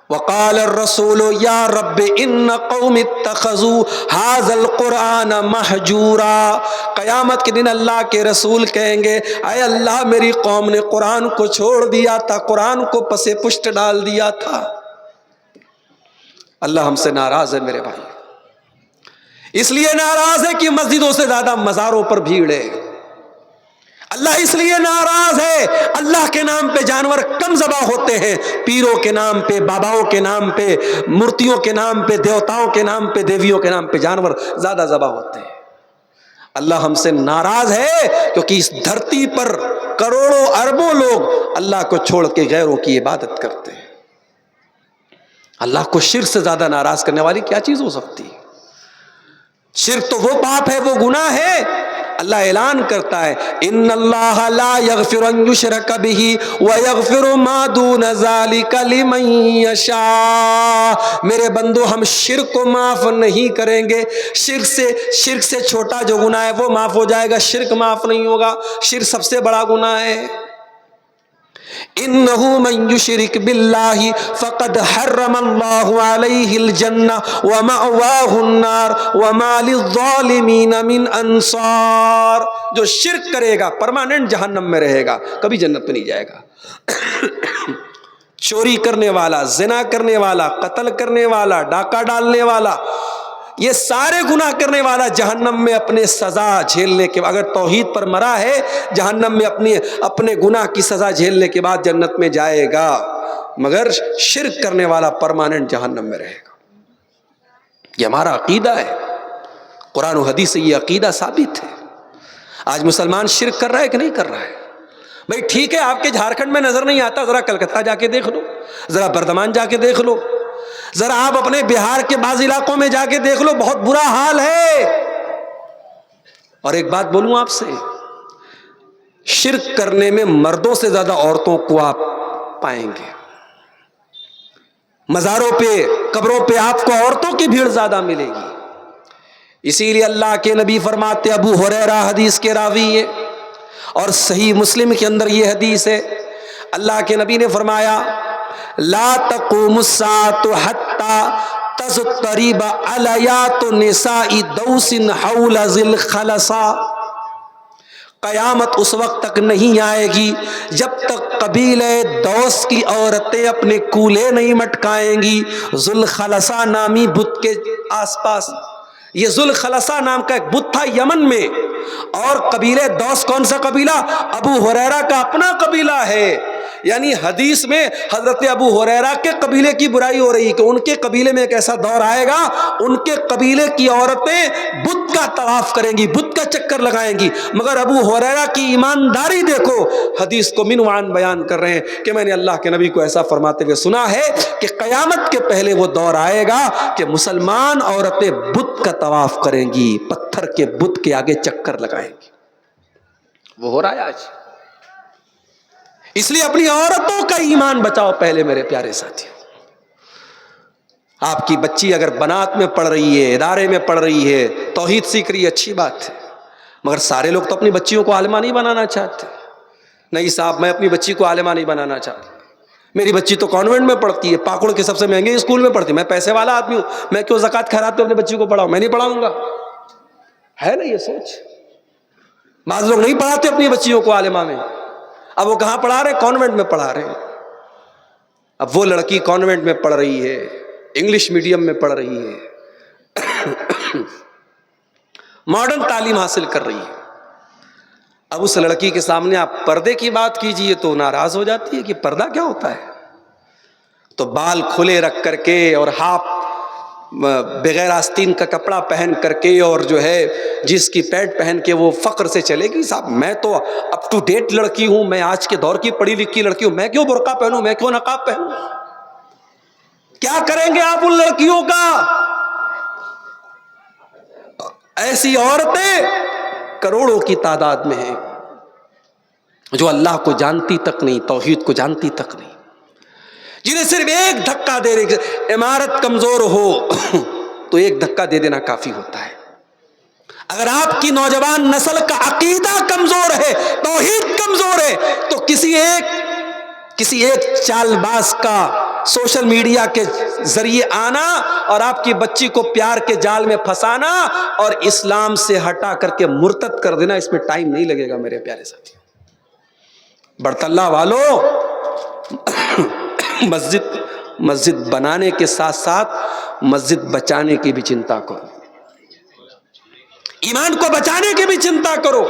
وقال الرسول یا رب ان قوم اتخذوا ھذا القرآن مہجورا۔ قیامت کے دن اللہ کے رسول کہیں گے اے اللہ میری قوم نے قرآن کو چھوڑ دیا تھا، قرآن کو پس پشت ڈال دیا تھا۔ اللہ ہم سے ناراض ہے میرے بھائی، اس لیے ناراض ہے کہ مسجدوں سے زیادہ مزاروں پر بھیڑ ہے. اللہ اس لیے ناراض ہے، اللہ کے نام پہ جانور کم ذبح ہوتے ہیں، پیروں کے نام پہ، باباؤں کے نام پہ، مورتیوں کے نام پہ، دیوتاؤں کے نام پہ، دیویوں کے نام پہ جانور زیادہ ذبح ہوتے ہیں. اللہ ہم سے ناراض ہے کیونکہ اس دھرتی پر کروڑوں اربوں لوگ اللہ کو چھوڑ کے غیروں کی عبادت کرتے ہیں. اللہ کو شرک سے زیادہ ناراض کرنے والی کیا چیز ہو سکتی ہے؟ شرک تو وہ پاپ ہے، وہ گناہ ہے. اللہ اعلان کرتا ہے ان اللہ لا یغفر ان یشرک بہ ویغفر ما دون ذلک لمن یشاء. میرے بندو ہم شرک کو معاف نہیں کریں گے. شرک سے چھوٹا جو گناہ ہے وہ معاف ہو جائے گا، شرک معاف نہیں ہوگا. شرک سب سے بڑا گناہ ہے. انہ من یشرک باللہ فقد حرم اللہ علیہ الجنہ ومأواہ النار وما للظالمین من انصار. جو شرک کرے گا پرماننٹ جہنم میں رہے گا، کبھی جنت میں نہیں جائے گا. چوری کرنے والا، زنا کرنے والا، قتل کرنے والا، ڈاکہ ڈالنے والا، یہ سارے گناہ کرنے والا جہنم میں اپنے سزا جھیلنے کے، اگر توحید پر مرا ہے جہنم میں اپنے گناہ کی سزا جھیلنے کے بعد جنت میں جائے گا، مگر شرک کرنے والا پرماننٹ جہنم میں رہے گا. یہ ہمارا عقیدہ ہے، قرآن و حدیث سے یہ عقیدہ ثابت ہے. آج مسلمان شرک کر رہا ہے کہ نہیں کر رہا ہے؟ بھائی ٹھیک ہے، آپ کے جھارکھنڈ میں نظر نہیں آتا، ذرا کلکتہ جا کے دیکھ لو، ذرا بردمان جا کے دیکھ لو، ذرا آپ اپنے بہار کے بعض علاقوں میں جا کے دیکھ لو، بہت برا حال ہے. اور ایک بات بولوں آپ سے، شرک کرنے میں مردوں سے زیادہ عورتوں کو آپ پائیں گے. مزاروں پہ، قبروں پہ آپ کو عورتوں کی بھیڑ زیادہ ملے گی. اسی لیے اللہ کے نبی فرماتے، ابو ہریرہ حدیث کے راوی ہے اور صحیح مسلم کے اندر یہ حدیث ہے، اللہ کے نبی نے فرمایا لا تقوم الساعة حتى تضطرب علیات نساء دوس حول ذی الخلصہ. قیامت اس وقت تک نہیں آئے گی جب تک قبیلہ دوس کی عورتیں اپنے کولے نہیں مٹکائیں گی ذو الخلصہ نامی بت کے آس پاس. یہ ذو الخلصہ نام کا ایک بت تھا یمن میں، اور قبیلہ دوس کون سا قبیلہ؟ ابو ہریرہ کا اپنا قبیلہ ہے. یعنی حدیث میں حضرت ابو ہریرہ کے قبیلے کی برائی ہو رہی ہے کہ ان کے قبیلے میں ایک ایسا دور آئے گا ان کے قبیلے کی عورتیں بت کا طواف کریں گی، بت کا چکر لگائیں گی. مگر ابو ہریرہ کی ایمانداری دیکھو، حدیث کو منوان بیان کر رہے ہیں کہ میں نے اللہ کے نبی کو ایسا فرماتے ہوئے سنا ہے کہ قیامت کے پہلے وہ دور آئے گا کہ مسلمان عورتیں بت کا طواف کریں گی، پتھر کے بت کے آگے چکر لگائیں گی. وہ ہو رہا ہے آج. اس لیے اپنی عورتوں کا ایمان بچاؤ پہلے میرے پیارے ساتھی. آپ کی بچی اگر بنات میں پڑھ رہی ہے، ادارے میں پڑھ رہی ہے، توحید سیکھ رہی ہے، اچھی بات ہے، مگر سارے لوگ تو اپنی بچیوں کو عالمہ نہیں بنانا چاہتے. نہیں صاحب، میں اپنی بچی کو عالمہ نہیں بنانا چاہتا. میری بچی تو کانوینٹ میں پڑھتی ہے، پاکڑ کے سب سے مہنگے اسکول میں پڑھتی ہے. میں پیسے والا آدمی ہوں، میں کیوں زکوٰۃ خیرات پہ اپنی بچی کو پڑھاؤں؟ میں نہیں پڑھاؤں گا. ہے نا یہ سوچ؟ بعض لوگ نہیں پڑھاتے اپنی بچیوں کو عالمہ میں. اب وہ کہاں پڑھا رہے؟ کانوینٹ میں پڑھا رہے ہیں. اب وہ لڑکی کانوینٹ میں پڑھ رہی ہے، انگلش میڈیم میں پڑھ رہی ہے، ماڈرن تعلیم حاصل کر رہی ہے. اب اس لڑکی کے سامنے آپ پردے کی بات کیجئے تو ناراض ہو جاتی ہے کہ پردہ کیا ہوتا ہے. تو بال کھلے رکھ کر کے اور ہاف بغیر آستین کا کپڑا پہن کر کے اور جو ہے جس کی پیڈ پہن کے وہ فخر سے چلے گی. صاحب میں تو اپ ٹو ڈیٹ لڑکی ہوں، میں آج کے دور کی پڑھی لکھی لڑکی ہوں، میں کیوں برقع پہنوں، میں کیوں نقاب پہنوں؟ کیا کریں گے آپ ان لڑکیوں کا؟ ایسی عورتیں کروڑوں کی تعداد میں ہیں جو اللہ کو جانتی تک نہیں، توحید کو جانتی تک نہیں، جنہیں صرف ایک دھکا دے دے. عمارت کمزور ہو تو ایک دھکا دے دینا کافی ہوتا ہے. اگر آپ کی نوجوان نسل کا عقیدہ کمزور ہے، توحید کمزور ہے، تو کسی ایک چال باز کا سوشل میڈیا کے ذریعے آنا اور آپ کی بچی کو پیار کے جال میں پھنسانا اور اسلام سے ہٹا کر کے مرتد کر دینا، اس میں ٹائم نہیں لگے گا میرے پیارے ساتھی. برطلہ والوں، مسجد بنانے کے ساتھ ساتھ مسجد بچانے کی بھی چنتا کرو. ایمان کو بچانے کی بھی چنتا کرو،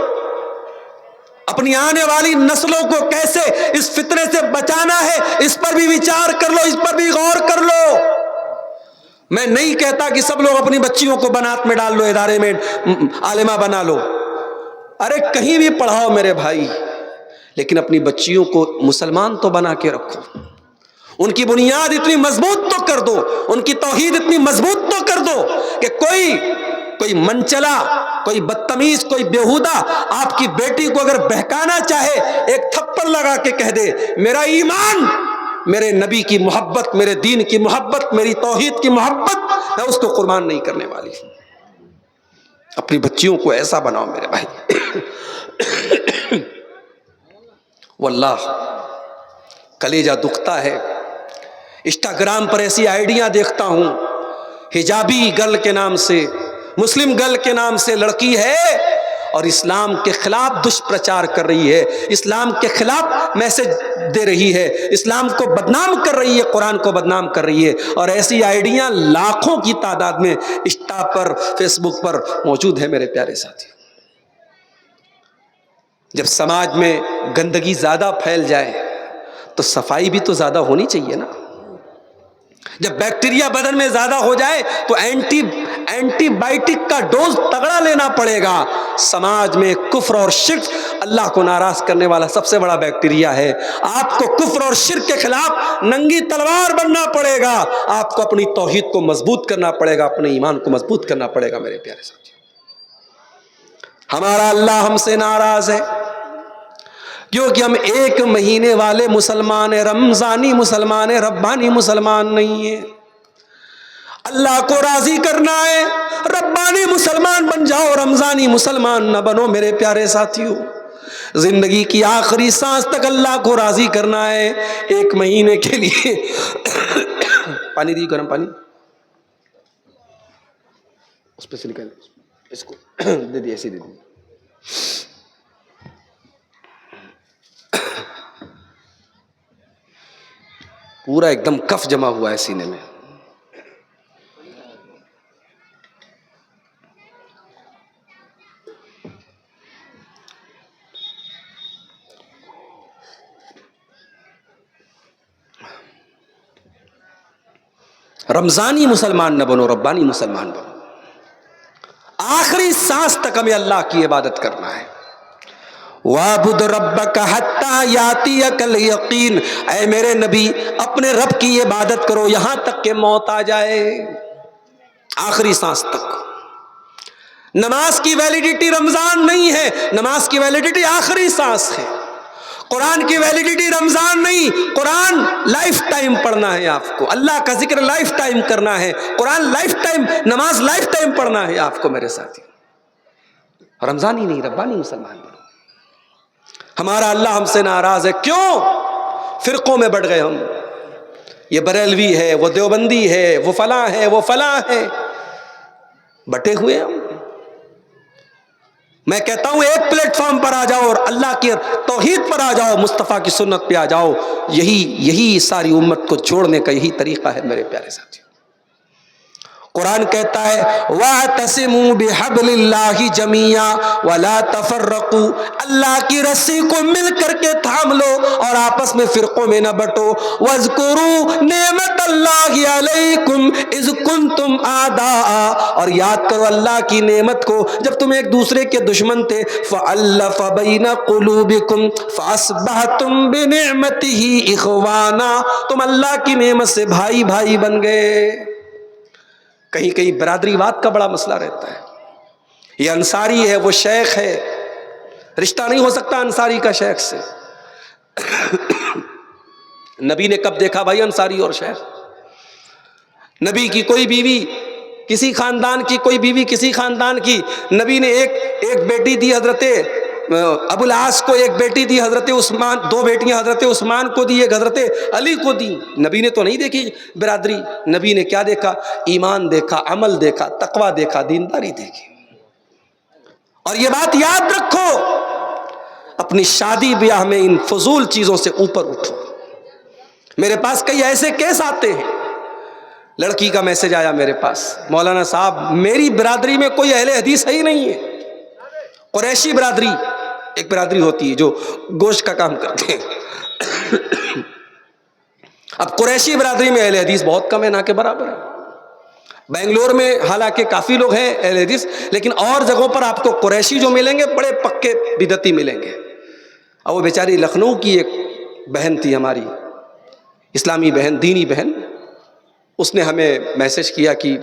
اپنی آنے والی نسلوں کو کیسے اس فتنے سے بچانا ہے اس پر بھی وچار کر لو، اس پر بھی غور کر لو۔ میں نہیں کہتا کہ سب لوگ اپنی بچیوں کو بنات میں ڈال لو، ادارے میں عالمہ بنا لو، ارے کہیں بھی پڑھاؤ میرے بھائی، لیکن اپنی بچیوں کو مسلمان تو بنا کے رکھو، ان کی بنیاد اتنی مضبوط تو کر دو، ان کی توحید اتنی مضبوط تو کر دو کہ کوئی منچلا، کوئی بدتمیز، کوئی بیہودہ آپ کی بیٹی کو اگر بہکانا چاہے، ایک تھپڑ لگا کے کہہ دے میرا ایمان، میرے نبی کی محبت، میرے دین کی محبت، میری توحید کی محبت، میں اس کو قربان نہیں کرنے والی۔ اپنی بچیوں کو ایسا بناؤ میرے بھائی۔ واللہ کلیجہ دکھتا ہے، انسٹاگرام پر ایسی آئیڈیاں دیکھتا ہوں، حجابی گرل کے نام سے، مسلم گرل کے نام سے لڑکی ہے اور اسلام کے خلاف دشپرچار کر رہی ہے، اسلام کے خلاف میسج دے رہی ہے، اسلام کو بدنام کر رہی ہے، قرآن کو بدنام کر رہی ہے، اور ایسی آئیڈیاں لاکھوں کی تعداد میں انسٹا پر، فیس بک پر موجود ہے میرے پیارے ساتھی۔ جب سماج میں گندگی زیادہ پھیل جائے تو صفائی بھی تو زیادہ ہونی چاہیے نا۔ جب بیکٹیریا بدن میں زیادہ ہو جائے تو اینٹی بائیوٹک کا ڈوز تگڑا لینا پڑے گا۔ سماج میں کفر اور شرک اللہ کو ناراض کرنے والا سب سے بڑا بیکٹیریا ہے۔ آپ کو کفر اور شرک کے خلاف ننگی تلوار بننا پڑے گا، آپ کو اپنی توحید کو مضبوط کرنا پڑے گا، اپنے ایمان کو مضبوط کرنا پڑے گا میرے پیارے ساتھی۔ ہمارا اللہ ہم سے ناراض ہے کیونکہ ہم ایک مہینے والے مسلمان ہیں، رمضانی مسلمان ہیں، ربانی مسلمان نہیں ہیں۔ اللہ کو راضی کرنا ہے، ربانی مسلمان بن جاؤ، رمضانی مسلمان نہ بنو میرے پیارے ساتھیوں۔ زندگی کی آخری سانس تک اللہ کو راضی کرنا ہے، ایک مہینے کے لیے پانی دی، گرم پانی اس پہ سے نکال، اس کو دے دی، ایسی دے دی۔ پورا ایک دم کف جمع ہوا ہے سینے میں۔ رمضانی مسلمان نہ بنو، ربانی مسلمان بنو۔ آخری سانس تک ہمیں اللہ کی عبادت کرنا ہے۔ وَاعْبُدْ رَبَّكَ حَتَّى يَأْتِيَكَ الْيَقِينُ، اے میرے نبی اپنے رب کی عبادت کرو یہاں تک کہ موت آ جائے، آخری سانس تک۔ نماز کی ویلیڈیٹی رمضان نہیں ہے، نماز کی ویلیڈیٹی آخری سانس ہے۔ قرآن کی ویلیڈیٹی رمضان نہیں، قرآن لائف ٹائم پڑھنا ہے آپ کو، اللہ کا ذکر لائف ٹائم کرنا ہے، قرآن لائف ٹائم، نماز لائف ٹائم پڑھنا ہے آپ کو میرے ساتھی۔ رمضانی نہیں، ربانی مسلمان بنو۔ ہمارا اللہ ہم سے ناراض ہے، کیوں؟ فرقوں میں بٹ گئے ہم، یہ بریلوی ہے، وہ دیوبندی ہے، وہ فلاں ہے، وہ فلاں ہے، بٹے ہوئے ہم۔ میں کہتا ہوں ایک پلیٹ فارم پر آ جاؤ اور اللہ کی توحید پر آ جاؤ، مصطفیٰ کی سنت پہ آ جاؤ، یہی ساری امت کو جوڑنے کا یہی طریقہ ہے میرے پیارے ساتھی۔ قرآن کہتا ہے وَاعْتَصِمُوا بِحَبْلِ اللَّهِ جَمِيعًا وَلَا تَفَرَّقُوا، اللہ کی رسی کو مل کر کے تھام لو اور آپس میں فرقوں میں نہ بٹو۔ وَاذْكُرُوا نِعْمَتَ اللَّهِ عَلَيْكُمْ إِذْ كُنْتُمْ أَعْدَاءً، اور یاد کرو اللہ کی نعمت کو جب تم ایک دوسرے کے دشمن تھے، فَأَلَّفَ بَيْنَ قُلُوبِكُمْ فَأَصْبَحْتُمْ بِنِعْمَتِهِ إِخْوَانًا، تم اللہ کی نعمت سے بھائی بھائی بن گئے۔ کہیں کہیں برادری واد کا بڑا مسئلہ رہتا ہے، یہ انصاری ہے، وہ شیخ ہے، رشتہ نہیں ہو سکتا انصاری کا شیخ سے۔ نبی نے کب دیکھا بھائی انصاری اور شیخ؟ نبی کی کوئی بیوی کسی خاندان کی، کوئی بیوی کسی خاندان کی، نبی نے ایک بیٹی دی حضرت ابو العاص کو، ایک بیٹی دی حضرت عثمان، دو بیٹیاں حضرت عثمان کو دی، ایک حضرت علی کو دی۔ نبی نے تو نہیں دیکھی برادری، نبی نے کیا دیکھا؟ ایمان دیکھا، عمل دیکھا، تقوی دیکھا، دینداری دیکھی۔ اور یہ بات یاد رکھو، اپنی شادی بیاہ میں ان فضول چیزوں سے اوپر اٹھو۔ میرے پاس کئی ایسے کیس آتے ہیں، لڑکی کا میسج آیا میرے پاس، مولانا صاحب میری برادری میں کوئی اہل حدیث ہے ہی نہیں ہے، قریشی برادری ایک برادری ہوتی ہے جو گوشت کا کام کرتے ہیں، اب قریشی برادری میں اہل حدیث بہت کم ہے، نہ کے برابر ہے۔ بنگلور میں حالانکہ کافی لوگ ہیں اہل حدیث، لیکن اور جگہوں پر آپ کو قریشی جو ملیں گے بڑے پکے بدعتی ملیں گے۔ اور وہ بیچاری لکھنؤ کی ایک بہن تھی ہماری، اسلامی بہن، دینی بہن، اس نے ہمیں میسج کیا کہ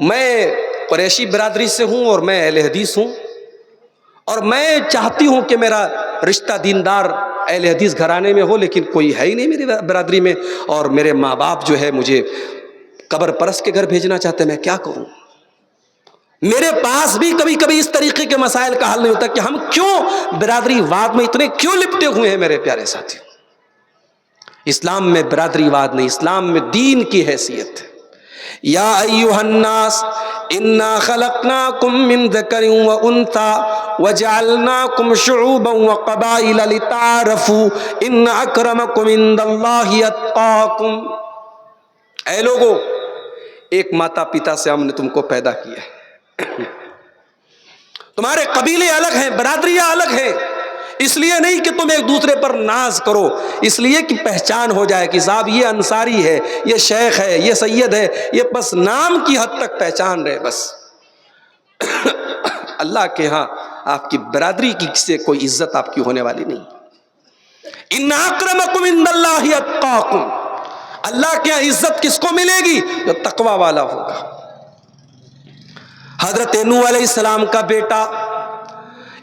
میں قریشی برادری سے ہوں اور میں اہل حدیث ہوں، اور میں چاہتی ہوں کہ میرا رشتہ دیندار اہل حدیث گھرانے میں ہو، لیکن کوئی ہے ہی نہیں میری برادری میں، اور میرے ماں باپ جو ہے مجھے قبر پرست کے گھر بھیجنا چاہتے ہیں، میں کیا کروں؟ میرے پاس بھی کبھی کبھی اس طریقے کے مسائل کا حل نہیں ہوتا کہ ہم کیوں برادری واد میں اتنے کیوں لپٹے ہوئے ہیں میرے پیارے ساتھیوں۔ اسلام میں برادری واد نہیں، اسلام میں دین کی حیثیت ہے۔ یا ایھا الناس انا خلقناکم من ذکر و انثی وجعلناکم شعوبا وقبائل لتعارفوا ان اکرمکم عند اللہ اتقاکم۔ اے لوگو، ایک ماتا پتا سے ہم نے تم کو پیدا کیا ہے، تمہارے قبیلے الگ ہیں، برادریاں الگ ہیں، اس لیے نہیں کہ تم ایک دوسرے پر ناز کرو، اس لیے کہ پہچان ہو جائے کہ صاحب یہ انصاری ہے، یہ شیخ ہے، یہ سید ہے، یہ بس نام کی حد تک پہچان رہے بس۔ اللہ کے ہاں آپ کی برادری کی سے کوئی عزت آپ کی ہونے والی نہیں۔ ان اکرمکم عند اللہ اتقاکم، اللہ کے ہاں عزت کس کو ملے گی؟ جو تقوی والا ہوگا۔ حضرت نوح علیہ السلام کا بیٹا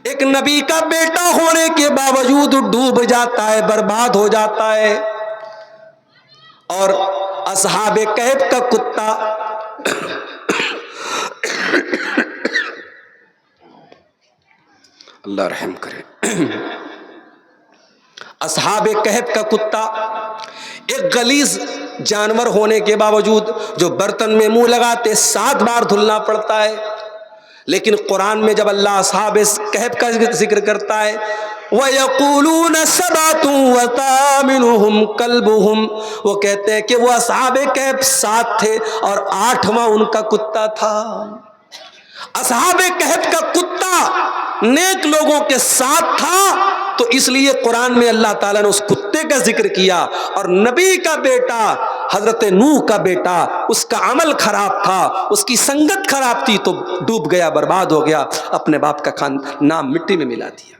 ایک نبی کا بیٹا ہونے کے باوجود ڈوب جاتا ہے، برباد ہو جاتا ہے، اور اصحاب کہف کا کتا اللہ رحم کرے، اصحاب کہف کا کتا ایک غلیظ جانور ہونے کے باوجود جو برتن میں منہ لگاتے 7 بار دھلنا پڑتا ہے، لیکن قرآن میں جب اللہ اصحاب کہف کا ذکر کرتا ہے وَيَقُولُونَ سَبْعَةٌ وَثَامِنُهُمْ كَلْبُهُمْ، وہ کہتے ہیں کہ وہ اصحاب کہف 7 تھے اور 8واں ان کا کتا تھا۔ اصحاب کہف کا کتا نیک لوگوں کے ساتھ تھا، تو اس لیے قرآن میں اللہ تعالیٰ نے اس کتے کا ذکر کیا، اور نبی کا بیٹا حضرت نوح کا بیٹا اس کا عمل خراب تھا، اس کی سنگت خراب تھی، تو ڈوب گیا، برباد ہو گیا، اپنے باپ کا نام مٹی میں ملا دیا۔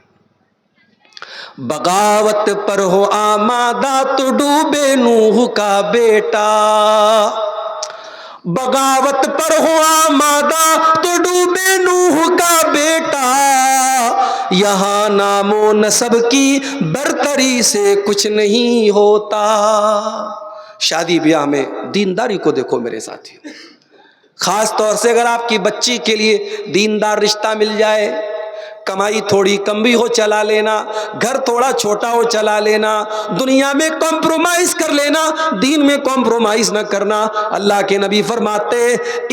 بغاوت پر ہو آمادہ تو ڈوبے نوح کا بیٹا، بغاوت پر ہو آمادہ تو ڈوبے نوح کا بیٹا، یہاں نام و نسب کی برتری سے کچھ نہیں ہوتا۔ شادی بیاہ میں دینداری کو دیکھو میرے ساتھیوں، خاص طور سے اگر آپ کی بچی کے لیے دیندار رشتہ مل جائے، کمائی تھوڑی کم بھی ہو چلا لینا، گھر تھوڑا چھوٹا ہو چلا لینا، دنیا میں کمپرومائز کر لینا، دین میں کمپرومائز نہ کرنا۔ اللہ کے نبی فرماتے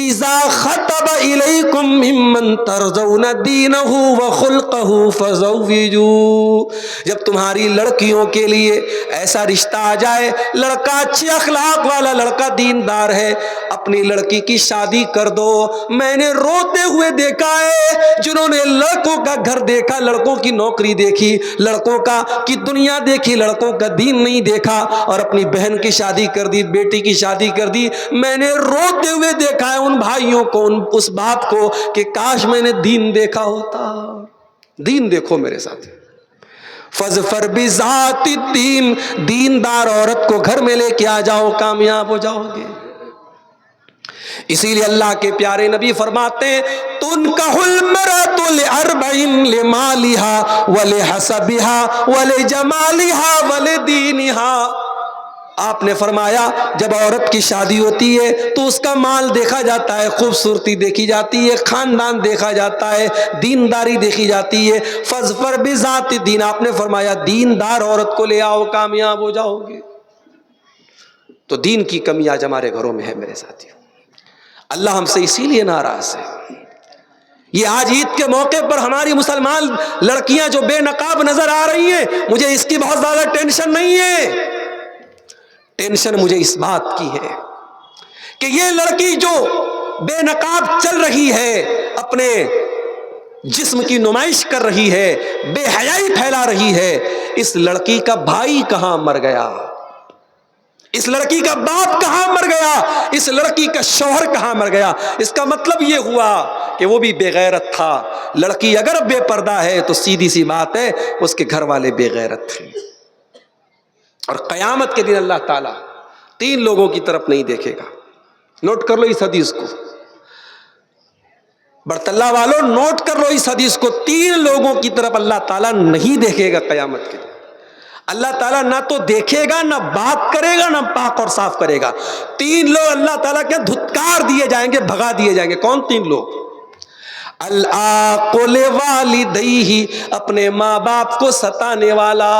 اذا خطب الیکم ممن ترضون دینہ وخلقہ فزوجوا، جب تمہاری لڑکیوں کے لیے ایسا رشتہ آ جائے، لڑکا اچھے اخلاق والا، لڑکا دیندار ہے، اپنی لڑکی کی شادی کر دو۔ میں نے روتے ہوئے دیکھا ہے جنہوں نے لڑکوں کا گھر دیکھا، لڑکوں کی نوکری دیکھی، لڑکوں کی دنیا دیکھی، لڑکوں کا دین نہیں دیکھا، اور اپنی بہن کی شادی کر دی، بیٹی کی شادی کر دی۔ میں نے روتے ہوئے دیکھا ہے ان بھائیوں کو، اس باپ کو، کہ کاش میں نے دین دیکھا ہوتا۔ دین دیکھو میرے ساتھ، فظفر بذات الدین، دیندار عورت کو گھر میں لے کے آ جاؤ، کامیاب ہو جاؤ گے۔ اسی لیے اللہ کے پیارے نبی فرماتے ہیں تنکح المرأۃ لاربع، لمالها ولحسبها ولجمالها ولدینها۔ آپ نے فرمایا جب عورت کی شادی ہوتی ہے تو اس کا مال دیکھا جاتا ہے، خوبصورتی دیکھی جاتی ہے، خاندان دیکھا جاتا ہے، دینداری دیکھی جاتی ہے۔ فظفر بذات الدین، آپ نے فرمایا دیندار عورت کو لے آؤ، کامیاب ہو جاؤ گے۔ تو دین کی کمی آج ہمارے گھروں میں ہے میرے ساتھیوں، اللہ ہم سے اسی لیے ناراض ہے۔ یہ آج عید کے موقع پر ہماری مسلمان لڑکیاں جو بے نقاب نظر آ رہی ہیں، مجھے اس کی بہت زیادہ ٹینشن نہیں ہے، ٹینشن مجھے اس بات کی ہے کہ یہ لڑکی جو بے نقاب چل رہی ہے، اپنے جسم کی نمائش کر رہی ہے، بے حیائی پھیلا رہی ہے، اس لڑکی کا بھائی کہاں مر گیا، اس لڑکی کا باپ کہاں مر گیا، اس لڑکی کا شوہر کہاں مر گیا؟ اس کا مطلب یہ ہوا کہ وہ بھی بے غیرت تھا۔ لڑکی اگر بے پردہ ہے تو سیدھی سی بات ہے اس کے گھر والے بے غیرت تھے۔ اور قیامت کے دن اللہ تعالیٰ 3 لوگوں کی طرف نہیں دیکھے گا۔ نوٹ کر لو اس حدیث کو، برطلہ والوں نوٹ کر لو اس حدیث کو، 3 لوگوں کی طرف اللہ تعالیٰ نہیں دیکھے گا قیامت کے دن۔ اللہ تعالیٰ نہ تو دیکھے گا، نہ بات کرے گا، نہ پاک اور صاف کرے گا۔ 3 لوگ اللہ تعالیٰ کے دھتکار دیے جائیں گے، بھگا دیے جائیں گے۔ کون 3 لوگ؟ العاق لوالدیہ، اپنے ماں باپ کو ستانے والا،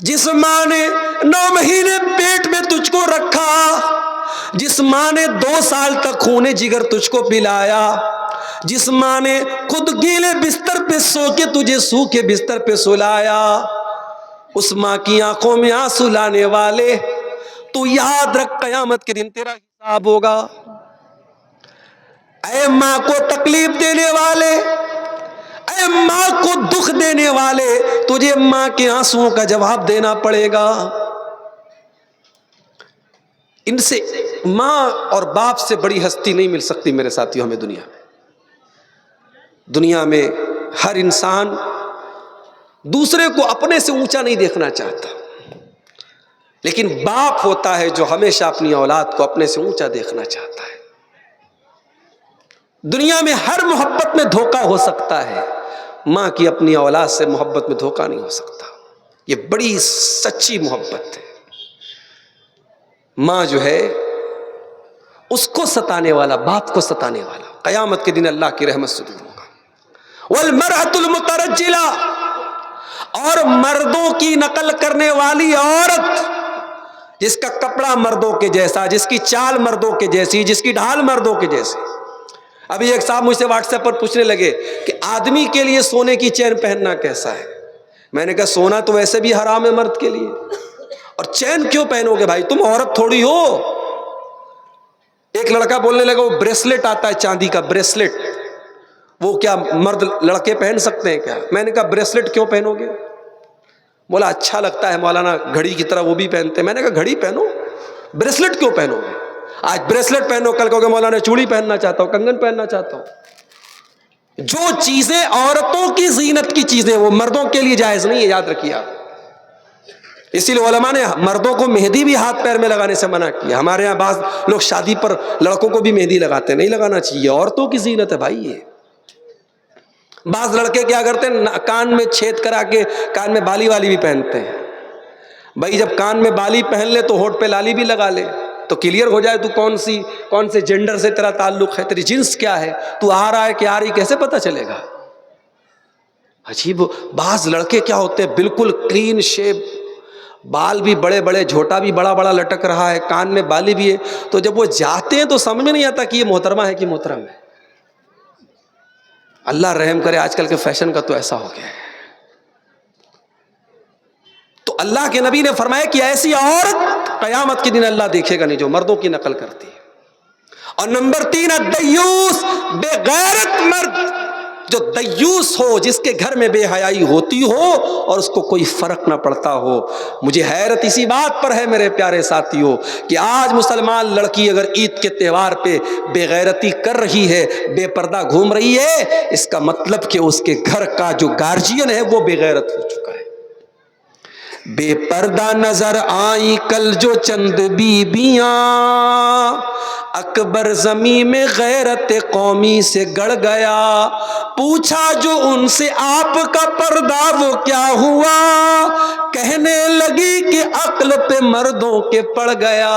جس ماں نے 9 مہینے پیٹ میں تجھ کو رکھا، جس ماں نے 2 سال تک خون جگر تجھ کو پلایا، جس ماں نے خود گیلے بستر پہ سو کے تجھے سوکھے بستر پہ سلایا، اس ماں کی آنکھوں میں آنسو لانے والے، تو یاد رکھ قیامت کے دن تیرا حساب ہوگا۔ اے ماں کو تکلیف دینے والے، اے ماں کو دکھ دینے والے، تجھے ماں کے آنسوؤں کا جواب دینا پڑے گا۔ ان سے ماں اور باپ سے بڑی ہستی نہیں مل سکتی میرے ساتھیوں ہمیں دنیا میں ہر انسان دوسرے کو اپنے سے اونچا نہیں دیکھنا چاہتا، لیکن باپ ہوتا ہے جو ہمیشہ اپنی اولاد کو اپنے سے اونچا دیکھنا چاہتا ہے۔ دنیا میں ہر محبت میں دھوکہ ہو سکتا ہے، ماں کی اپنی اولاد سے محبت میں دھوکہ نہیں ہو سکتا۔ یہ بڑی سچی محبت ہے۔ ماں جو ہے اس کو ستانے والا، باپ کو ستانے والا، قیامت کے دن اللہ کی رحمت سے دور ہوگا۔ والمرأة المترجلہ، اور مردوں کی نقل کرنے والی عورت، جس کا کپڑا مردوں کے جیسا، جس کی چال مردوں کے جیسی، جس کی ڈھال مردوں کے جیسی۔ ابھی ایک صاحب مجھ سے واٹس ایپ پر پوچھنے لگے کہ آدمی کے لیے سونے کی چین پہننا کیسا ہے؟ میں نے کہا سونا تو ویسے بھی حرام ہے مرد کے لیے، اور چین کیوں پہنو گے بھائی، تم عورت تھوڑی ہو۔ ایک لڑکا بولنے لگا وہ بریسلٹ آتا ہے چاندی کا بریسلٹ، وہ کیا مرد لڑکے پہن سکتے ہیں کیا؟ میں نے کہا بریسلٹ کیوں پہنو گے؟ بولا اچھا لگتا ہے مولانا، گھڑی کی طرح وہ بھی پہنتے ہیں۔ میں نے کہا گھڑی پہنو، بریسلٹ کیوں پہنو گے؟ آج بریسلٹ پہنو، کل کہو گے مولانا چوڑی پہننا چاہتا ہوں، کنگن پہننا چاہتا ہوں۔ جو چیزیں عورتوں کی زینت کی چیزیں وہ مردوں کے لیے جائز نہیں ہے، یاد رکھیے آپ۔ اسی لیے علماء نے مردوں کو مہندی بھی ہاتھ پیر میں لگانے سے منع کیا۔ ہمارے ہاں بعض لوگ شادی پر لڑکوں کو بھی مہندی لگاتے ہیں، نہیں لگانا چاہیے، عورتوں کی زینت ہے بھائی یہ۔ بعض لڑکے کیا کرتے ہیں، کان میں چھید کرا کے کان میں بالی والی بھی پہنتے ہیں۔ بھائی جب کان میں بالی پہن لے تو ہونٹ پہ لالی بھی لگا لے، تو کلیئر ہو جائے تو کون سے جینڈر سے تیرا تعلق ہے، تیری جنس کیا ہے، تو آ رہا ہے کہ آ رہی، کیسے پتہ چلے گا؟ عجیب۔ بعض لڑکے کیا ہوتے ہیں بالکل کلین شیپ، بال بھی بڑے بڑے، جھوٹا بھی بڑا بڑا لٹک رہا ہے، کان میں بالی بھی ہے، تو جب وہ جاتے ہیں تو سمجھ میں نہیں آتا کہ یہ محترمہ ہے کہ محترم ہے۔ اللہ رحم کرے، آج کل کے فیشن کا تو ایسا ہو گیا ہے۔ تو اللہ کے نبی نے فرمایا کہ ایسی عورت قیامت کے دن اللہ دیکھے گا نہیں جو مردوں کی نقل کرتی ہے۔ اور نمبر 3 الدیوس، بے غیرت مرد، جو دیوس ہو، جس کے گھر میں بے حیائی ہوتی ہو اور اس کو کوئی فرق نہ پڑتا ہو۔ مجھے حیرت اسی بات پر ہے میرے پیارے ساتھیوں کہ آج مسلمان لڑکی اگر عید کے تہوار پہ بے غیرتی کر رہی ہے، بے پردہ گھوم رہی ہے، اس کا مطلب کہ اس کے گھر کا جو گارجین ہے وہ بے غیرت ہو چکا ہے۔ بے پردہ نظر آئی کل جو چند بیبیاں، اکبر زمین میں غیرت قومی سے گڑ گیا، پوچھا جو ان سے آپ کا پردہ وہ کیا ہوا، کہنے لگی کہ عقل پہ مردوں کے پڑ گیا۔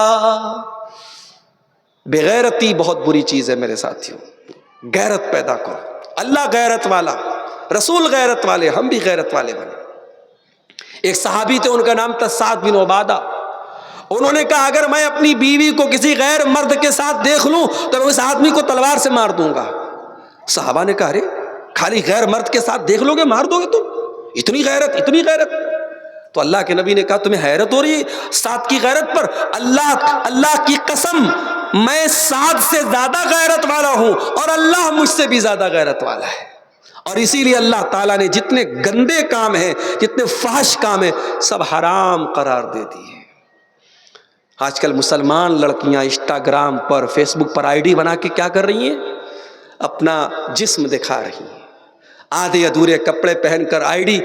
بے غیرتی بہت بری چیز ہے میرے ساتھیوں، غیرت پیدا کرو۔ اللہ غیرت والا، رسول غیرت والے، ہم بھی غیرت والے بنے۔ ایک صحابی تھے، ان کا نام تھا سعد بن عبادہ۔ انہوں نے کہا اگر میں اپنی بیوی کو کسی غیر مرد کے ساتھ دیکھ لوں تو میں اس آدمی کو تلوار سے مار دوں گا۔ صحابہ نے کہا ارے خالی غیر مرد کے ساتھ دیکھ لو گے مار دو گے تم؟ اتنی غیرت، اتنی غیرت؟ تو اللہ کے نبی نے کہا تمہیں حیرت ہو رہی ہے سعد کی غیرت پر؟ اللہ کی قسم میں سعد سے زیادہ غیرت والا ہوں اور اللہ مجھ سے بھی زیادہ غیرت والا ہے. اور اسی لیے اللہ تعالیٰ نے جتنے گندے کام ہیں، جتنے فحش کام ہیں، سب حرام قرار دے دیے. آج کل مسلمان لڑکیاں انسٹاگرام پر، فیس بک پر آئی ڈی بنا کے کیا کر رہی ہیں؟ اپنا جسم دکھا رہی ہیں. آدھے ادھورے کپڑے پہن کر آئی ڈی،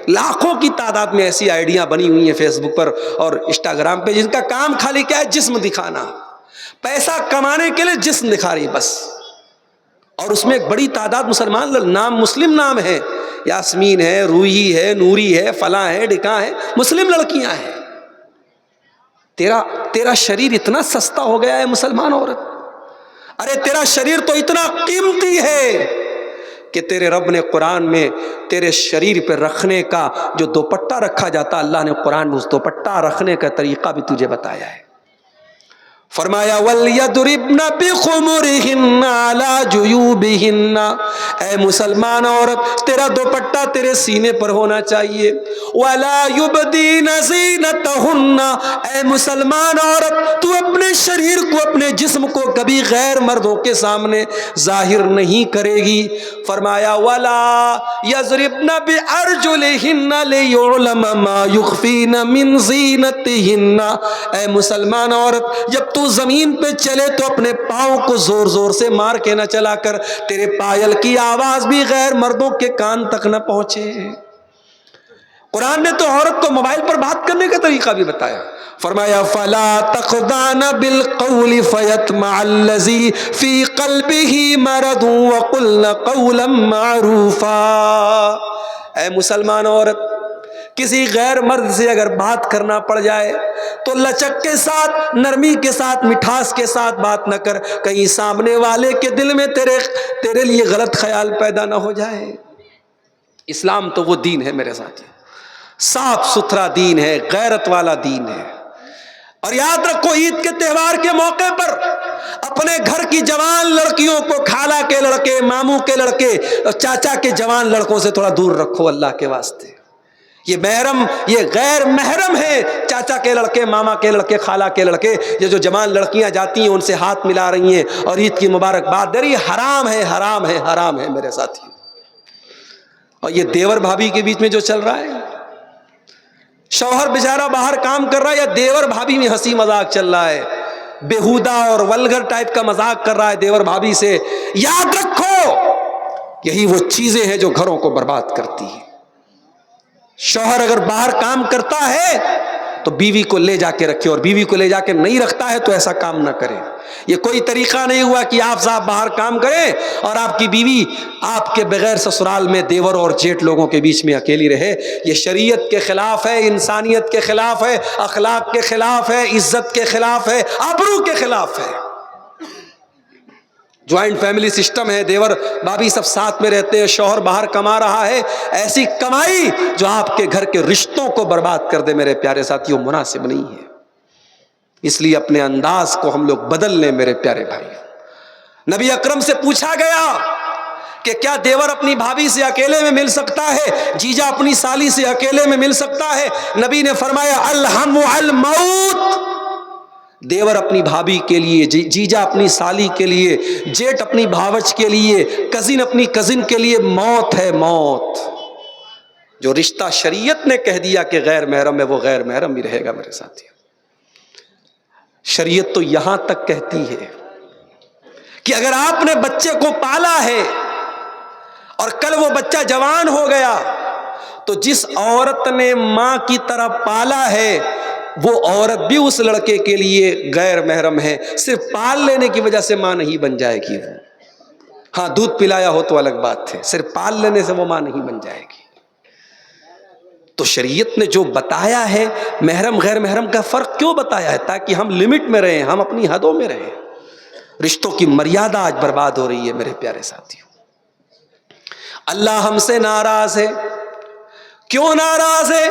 لاکھوں کی تعداد میں ایسی آئیڈیاں بنی ہوئی ہیں فیس بک پر اور انسٹاگرام پہ، جن کا کام خالی کیا ہے؟ جسم دکھانا. پیسہ کمانے کے لیے جسم دکھا رہی بس. اور اس میں ایک بڑی تعداد مسلمان نام مسلم نام ہے، یاسمین ہے، روحی ہے، نوری ہے، فلاں ہے، ڈکاں ہے، مسلم لڑکیاں ہیں. تیرا شریر اتنا سستا ہو گیا ہے مسلمان عورت. ارے تیرا شریر تو اتنا قیمتی ہے کہ تیرے رب نے قرآن میں تیرے شریر پہ رکھنے کا جو دوپٹہ رکھا جاتا، اللہ نے قرآن میں اس دوپٹہ رکھنے کا طریقہ بھی تجھے بتایا ہے. فرمایا وَلْيَضْرِبْنَ بِخُمُرِهِنَّ عَلَى جُيُوبِهِنَّ، اے مسلمان عورت تیرا دوپٹہ تیرے سینے پر ہونا چاہیے. وَلَا يُبْدِينَ زِينَتَهُنَّ، اے مسلمان عورت تو اپنے شریر کو، اپنے جسم کو کبھی غیر مردوں کے سامنے ظاہر نہیں کرے گی. فرمایا وَلَا يَضْرِبْنَ بِأَرْجُلِهِنَّ لِيُعْلَمَ مَا يُخْفِينَ مِنْ زِينَتِهِنَّ، اے مسلمان عورت جب تو زمین پہ چلے تو اپنے پاؤں کو زور زور سے مار کے نہ چلا کر، تیرے پائل کی آواز بھی غیر مردوں کے کان تک نہ پہنچے. قرآن نے تو عورت کو موبائل پر بات کرنے کا طریقہ بھی بتایا. فرمایا فَلَا تَخْضَعْنَ بِالْقَوْلِ فَيَطْمَعَ الَّذِي فِي قَلْبِهِ مَرَضٌ وَقُلْنَ قَوْلًا مَّعْرُوفًا. اے مسلمان عورت کسی غیر مرد سے اگر بات کرنا پڑ جائے تو لچک کے ساتھ، نرمی کے ساتھ، مٹھاس کے ساتھ بات نہ کر، کہیں سامنے والے کے دل میں تیرے لیے غلط خیال پیدا نہ ہو جائے. اسلام تو وہ دین ہے میرے ساتھی، صاف ستھرا دین ہے، غیرت والا دین ہے. اور یاد رکھو عید کے تہوار کے موقع پر اپنے گھر کی جوان لڑکیوں کو خالہ کے لڑکے، ماموں کے لڑکے اور چاچا کے جوان لڑکوں سے تھوڑا دور رکھو اللہ کے واسطے. یہ محرم، یہ غیر محرم ہے. چاچا کے لڑکے، ماما کے لڑکے، خالہ کے لڑکے، یہ جو جوان لڑکیاں جاتی ہیں ان سے ہاتھ ملا رہی ہیں اور عید کی مبارکباد دے رہی ہے، حرام ہے، حرام ہے، حرام ہے میرے ساتھی. اور یہ دیور بھابھی کے بیچ میں جو چل رہا ہے، شوہر بیچارہ باہر کام کر رہا ہے یا دیور بھابھی میں ہنسی مذاق چل رہا ہے، بےہودہ اور ولگر ٹائپ کا مذاق کر رہا ہے دیور بھابھی سے. یاد رکھو یہی وہ چیزیں ہیں جو گھروں کو برباد کرتی ہیں. شوہر اگر باہر کام کرتا ہے تو بیوی کو لے جا کے رکھے، اور بیوی کو لے جا کے نہیں رکھتا ہے تو ایسا کام نہ کرے. یہ کوئی طریقہ نہیں ہوا کہ آپ صاحب باہر کام کریں اور آپ کی بیوی آپ کے بغیر سسرال میں دیور اور جیٹ لوگوں کے بیچ میں اکیلی رہے. یہ شریعت کے خلاف ہے، انسانیت کے خلاف ہے، اخلاق کے خلاف ہے، عزت کے خلاف ہے، آبرو کے خلاف ہے. جوائنٹ فیملی سسٹم ہے، دیور بھابھی سب ساتھ میں رہتے ہیں، شوہر باہر کما رہا ہے، ایسی کمائی جو آپ کے گھر کے رشتوں کو برباد کر دے میرے پیارے ساتھیوں مناسب نہیں ہے. اس لیے اپنے انداز کو ہم لوگ بدل لیں میرے پیارے بھائی. نبی اکرم سے پوچھا گیا کہ کیا دیور اپنی بھابھی سے اکیلے میں مل سکتا ہے، جیجا اپنی سالی سے اکیلے میں مل سکتا ہے؟ نبی نے فرمایا الہم الموت. دیور اپنی بھابھی کے لیے، جیجا اپنی سالی کے لیے، جیٹ اپنی بھاوچ کے لیے، کزن اپنی کزن کے لیے موت ہے، موت. جو رشتہ شریعت نے کہہ دیا کہ غیر محرم ہے وہ غیر محرم بھی رہے گا میرے ساتھی. شریعت تو یہاں تک کہتی ہے کہ اگر آپ نے بچے کو پالا ہے اور کل وہ بچہ جوان ہو گیا تو جس عورت نے ماں کی طرح پالا ہے وہ عورت بھی اس لڑکے کے لیے غیر محرم ہے. صرف پال لینے کی وجہ سے ماں نہیں بن جائے گی وہ. ہاں دودھ پلایا ہو تو الگ بات ہے، صرف پال لینے سے وہ ماں نہیں بن جائے گی. تو شریعت نے جو بتایا ہے محرم غیر محرم کا فرق کیوں بتایا ہے؟ تاکہ ہم لمٹ میں رہیں، ہم اپنی حدوں میں رہیں. رشتوں کی مریادہ آج برباد ہو رہی ہے میرے پیارے ساتھیوں. اللہ ہم سے ناراض ہے. کیوں ناراض ہے؟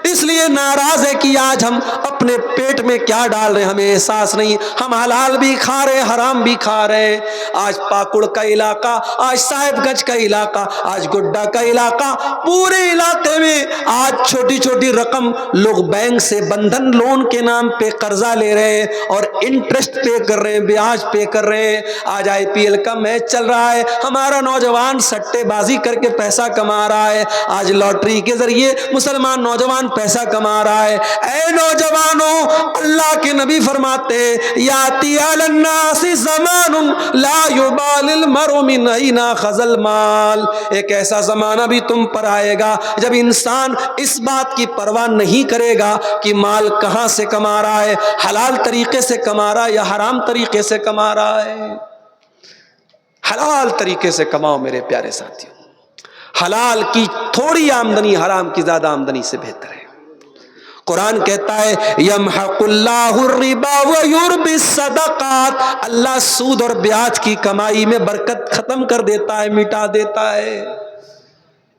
اس لیے ناراض ہے کہ آج ہم اپنے اپنے پیٹ میں کیا ڈال رہے ہیں ہمیں احساس نہیں. ہم حلال بھی کھا رہے ہیں, حرام بھی کھا رہے ہیں. آج پاکڑ کا علاقہ, آج صاحب گنج کا علاقہ, آج گڈا کا علاقہ, پورے علاقے میں آج چھوٹی چھوٹی رقم لوگ بینک سے بندھن لون کے نام پہ قرضہ لے رہے ہیں اور انٹرسٹ پے کر رہے ہیں, بیاج پے کر رہے ہیں. آج آئی پی ایل کا میچ چل رہا ہے, ہمارا نوجوان سٹے بازی کر کے پیسہ کما رہا ہے. آج لاٹری کے ذریعے مسلمان نوجوان پیسہ کما رہا ہے. اے نوجوانوں, اللہ کے نبی فرماتے یاتی علی الناس زمان لا یبال المرء من این اخذ المال, ایک ایسا زمانہ بھی تم پر آئے گا جب انسان اس بات کی پرواہ نہیں کرے گا کہ مال کہاں سے کما رہا ہے, حلال طریقے سے کما رہا ہے یا حرام طریقے سے کما رہا ہے. حلال طریقے سے کماؤ میرے پیارے ساتھیوں. حلال کی تھوڑی آمدنی حرام کی زیادہ آمدنی سے بہتر ہے. قرآن کہتا ہے یمحق اللہ الربا ویربی الصدقات, اللہ سود اور بیاج کی کمائی میں برکت ختم کر دیتا ہے, مٹا دیتا ہے.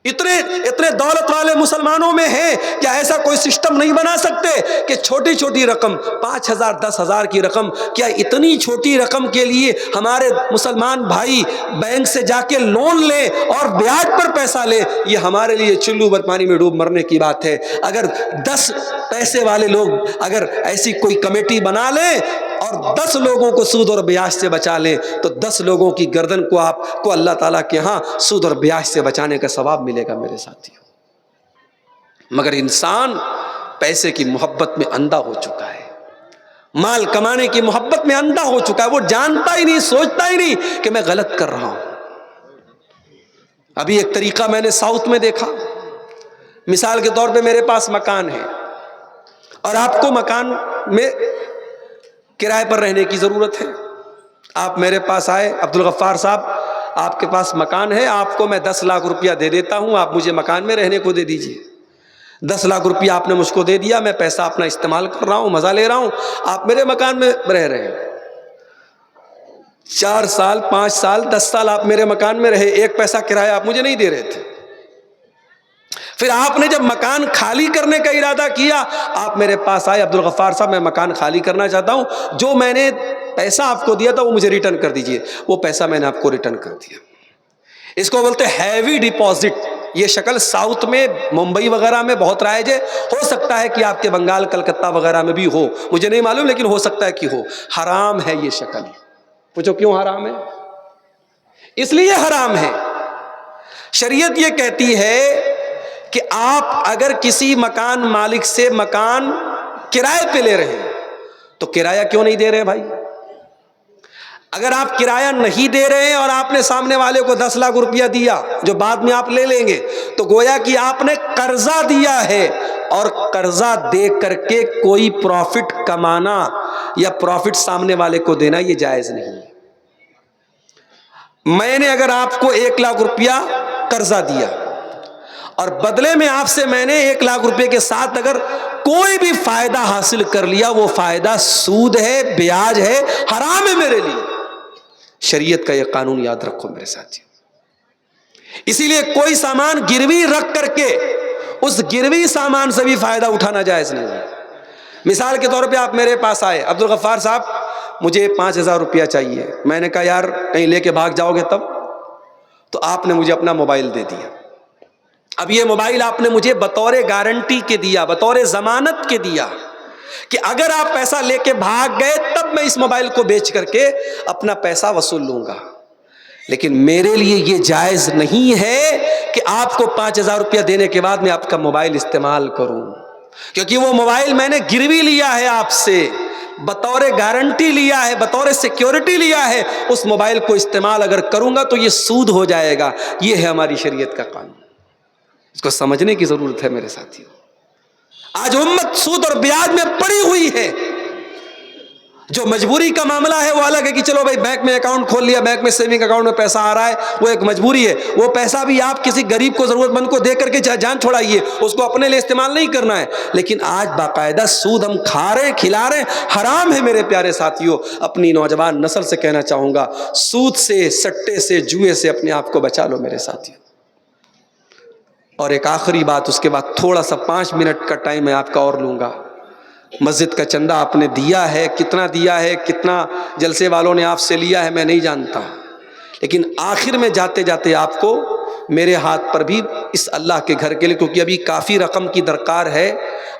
اتنے دولت والے مسلمانوں میں ہیں, کیا ایسا کوئی سسٹم نہیں بنا سکتے کہ چھوٹی چھوٹی رقم 5,000 10,000 کی رقم, کیا اتنی چھوٹی رقم کے لیے ہمارے مسلمان بھائی بینک سے جا کے لون لیں اور بیاج پر پیسہ لیں؟ یہ ہمارے لیے چلو بھر پانی میں ڈوب مرنے کی بات ہے. اگر 10 پیسے والے لوگ اگر ایسی کوئی کمیٹی بنا لیں اور 10 لوگوں کو سود اور بیاج سے بچا لیں تو 10 لوگوں کی گردن کو آپ کو اللہ تعالیٰ کے ہاں سود اور بیاج سے بچانے کا ثواب ملے گا میرے ساتھیوں. مگر انسان پیسے کی محبت میں اندھا ہو چکا ہے, مال کمانے کی محبت میں اندھا ہو چکا ہے. وہ جانتا ہی نہیں, سوچتا ہی نہیں کہ میں غلط کر رہا ہوں. ابھی ایک طریقہ میں نے ساؤتھ میں دیکھا. مثال کے طور پہ میرے پاس مکان ہے اور آپ کو مکان میں کرائے پر رہنے کی ضرورت ہے. آپ میرے پاس آئے, عبدالغفار صاحب آپ کے پاس مکان ہے, آپ کو میں 10 لاکھ روپیہ دے دیتا ہوں, آپ مجھے مکان میں رہنے کو دے دیجئے. 10 لاکھ روپیہ آپ نے مجھ کو دے دیا, میں پیسہ اپنا استعمال کر رہا ہوں, مزہ لے رہا ہوں, آپ میرے مکان میں رہ رہے ہیں. 4 سال 5 سال 10 سال آپ میرے مکان میں رہے, ایک پیسہ کرایہ آپ مجھے نہیں دے رہے تھے. پھر آپ نے جب مکان خالی کرنے کا ارادہ کیا, آپ میرے پاس آئے, عبدالغفار صاحب میں مکان خالی کرنا چاہتا ہوں, جو میں نے پیسہ آپ کو دیا تھا وہ مجھے ریٹرن کر دیجئے. وہ پیسہ میں نے آپ کو ریٹرن کر دیا. اس کو بولتے ہیوی ڈیپازٹ. یہ شکل ساؤتھ میں ممبئی وغیرہ میں بہت رائج ہے, ہو سکتا ہے کہ آپ کے بنگال کلکتہ وغیرہ میں بھی ہو, مجھے نہیں معلوم, لیکن ہو سکتا ہے کہ ہو. حرام ہے یہ شکل. پوچھو کیوں حرام ہے؟ اس لیے حرام ہے, شریعت یہ کہتی ہے کہ آپ اگر کسی مکان مالک سے مکان کرائے پہ لے رہے ہیں تو کرایہ کیوں نہیں دے رہے بھائی؟ اگر آپ کرایہ نہیں دے رہے ہیں اور آپ نے سامنے والے کو 10 لاکھ روپیہ دیا جو بعد میں آپ لے لیں گے, تو گویا کہ آپ نے قرضہ دیا ہے, اور قرضہ دے کر کے کوئی پروفٹ کمانا یا پروفٹ سامنے والے کو دینا یہ جائز نہیں ہے. میں نے اگر آپ کو 1 لاکھ روپیہ قرضہ دیا اور بدلے میں آپ سے میں نے 1 لاکھ روپے کے ساتھ اگر کوئی بھی فائدہ حاصل کر لیا, وہ فائدہ سود ہے, بیاج ہے, حرام ہے میرے لیے. شریعت کا یہ قانون یاد رکھو میرے ساتھیوں. اسی لیے کوئی سامان گروی رکھ کر کے اس گروی سامان سے بھی فائدہ اٹھانا جائز نہیں ہے. مثال کے طور پہ آپ میرے پاس آئے, عبدالغفار صاحب مجھے 5,000 روپیہ چاہیے. میں نے کہا یار کہیں لے کے بھاگ جاؤ گے تب, تو آپ نے مجھے اپنا موبائل دے دیا. اب یہ موبائل آپ نے مجھے بطور گارنٹی کے دیا, بطور ضمانت کے دیا کہ اگر آپ پیسہ لے کے بھاگ گئے تب میں اس موبائل کو بیچ کر کے اپنا پیسہ وصول لوں گا. لیکن میرے لیے یہ جائز نہیں ہے کہ آپ کو 5,000 روپیہ دینے کے بعد میں آپ کا موبائل استعمال کروں, کیونکہ وہ موبائل میں نے گروی لیا ہے آپ سے, بطور گارنٹی لیا ہے, بطور سیکیورٹی لیا ہے. اس موبائل کو استعمال اگر کروں گا تو یہ سود ہو جائے گا. یہ ہے ہماری شریعت کا قانون, اس کو سمجھنے کی ضرورت ہے میرے ساتھیوں. آج امت سود اور بیاج میں پڑی ہوئی ہے. جو مجبوری کا معاملہ ہے وہ الگ ہے کہ چلو بھائی بینک میں اکاؤنٹ کھول لیا, بینک میں سیونگ اکاؤنٹ میں پیسہ آ رہا ہے, وہ ایک مجبوری ہے. وہ پیسہ بھی آپ کسی غریب کو, ضرورت مند کو دے کر کے جان چھوڑائیے, اس کو اپنے لیے استعمال نہیں کرنا ہے. لیکن آج باقاعدہ سود ہم کھا رہے, کھلا رہے, حرام ہے میرے پیارے ساتھیوں. اپنی نوجوان نسل سے کہنا چاہوں گا, سود سے, سٹے سے, جوئے سے اپنے آپ کو بچا لو میرے ساتھیوں. اور ایک آخری بات, اس کے بعد تھوڑا سا 5 منٹ کا ٹائم میں آپ کا اور لوں گا. مسجد کا چندہ آپ نے دیا ہے، کتنا دیا ہے، کتنا جلسے والوں نے آپ سے لیا ہے میں نہیں جانتا، لیکن آخر میں جاتے جاتے آپ کو میرے ہاتھ پر بھی اس اللہ کے گھر کے لیے، کیونکہ ابھی کافی رقم کی درکار ہے،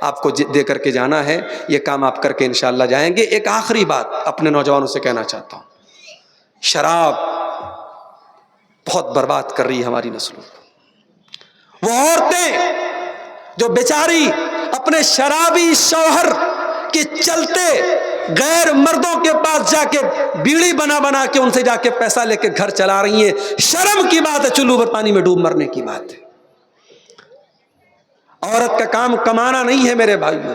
آپ کو دے کر کے جانا ہے، یہ کام آپ کر کے انشاءاللہ جائیں گے۔ ایک آخری بات اپنے نوجوانوں سے کہنا چاہتا ہوں، شراب بہت برباد کر رہی ہے ہماری نسلوں کو۔ وہ عورتیں جو بیچاری اپنے شرابی شوہر کے چلتے غیر مردوں کے پاس جا کے بیڑی بنا بنا کے ان سے جا کے پیسہ لے کے گھر چلا رہی ہیں، شرم کی بات ہے، چلو بھر پانی میں ڈوب مرنے کی بات ہے۔ عورت کا کام کمانا نہیں ہے میرے بھائیوں،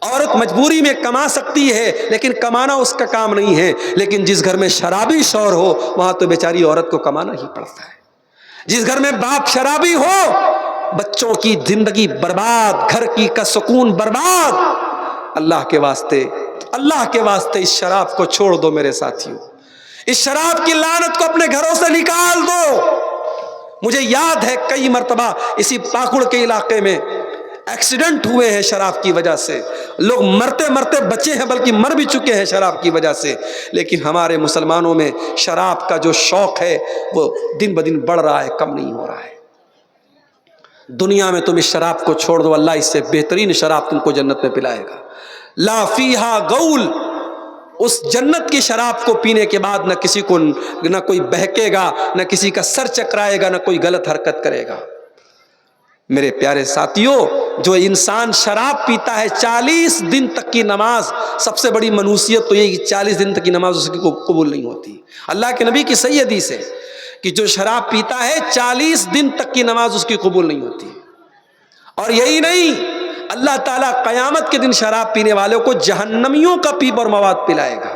عورت مجبوری میں کما سکتی ہے لیکن کمانا اس کا کام نہیں ہے، لیکن جس گھر میں شرابی شوہر ہو وہاں تو بیچاری عورت کو کمانا ہی پڑتا ہے۔ جس گھر میں باپ شرابی ہو بچوں کی زندگی برباد، گھر کی کا سکون برباد۔ اللہ کے واسطے اس شراب کو چھوڑ دو میرے ساتھیوں، اس شراب کی لعنت کو اپنے گھروں سے نکال دو۔ مجھے یاد ہے کئی مرتبہ اسی پاکڑ کے علاقے میں ایکسیڈنٹ ہوئے ہیں شراب کی وجہ سے، لوگ مرتے مرتے بچے ہیں بلکہ مر بھی چکے ہیں شراب کی وجہ سے، لیکن ہمارے مسلمانوں میں شراب کا جو شوق ہے وہ دن بدن بڑھ رہا ہے، کم نہیں ہو رہا ہے۔ دنیا میں تم اس شراب کو چھوڑ دو، اللہ اس سے بہترین شراب تم کو جنت میں پلائے گا۔ لا فیہا غول، اس جنت کی شراب کو پینے کے بعد نہ کسی کو نہ کوئی بہکے گا، نہ کسی کا سر چکرائے گا، نہ کوئی غلط حرکت کرے گا۔ میرے پیارے ساتھیوں، جو انسان شراب پیتا ہے 40 دن تک کی نماز، سب سے بڑی منحوسیت تو یہ کہ 40 دن تک کی نماز اس کی قبول نہیں ہوتی۔ اللہ کے نبی کی صحیح حدیث ہے کہ جو شراب پیتا ہے 40 دن تک کی نماز اس کی قبول نہیں ہوتی۔ اور یہی نہیں، اللہ تعالیٰ قیامت کے دن شراب پینے والوں کو جہنمیوں کا پیپ اور مواد پلائے گا۔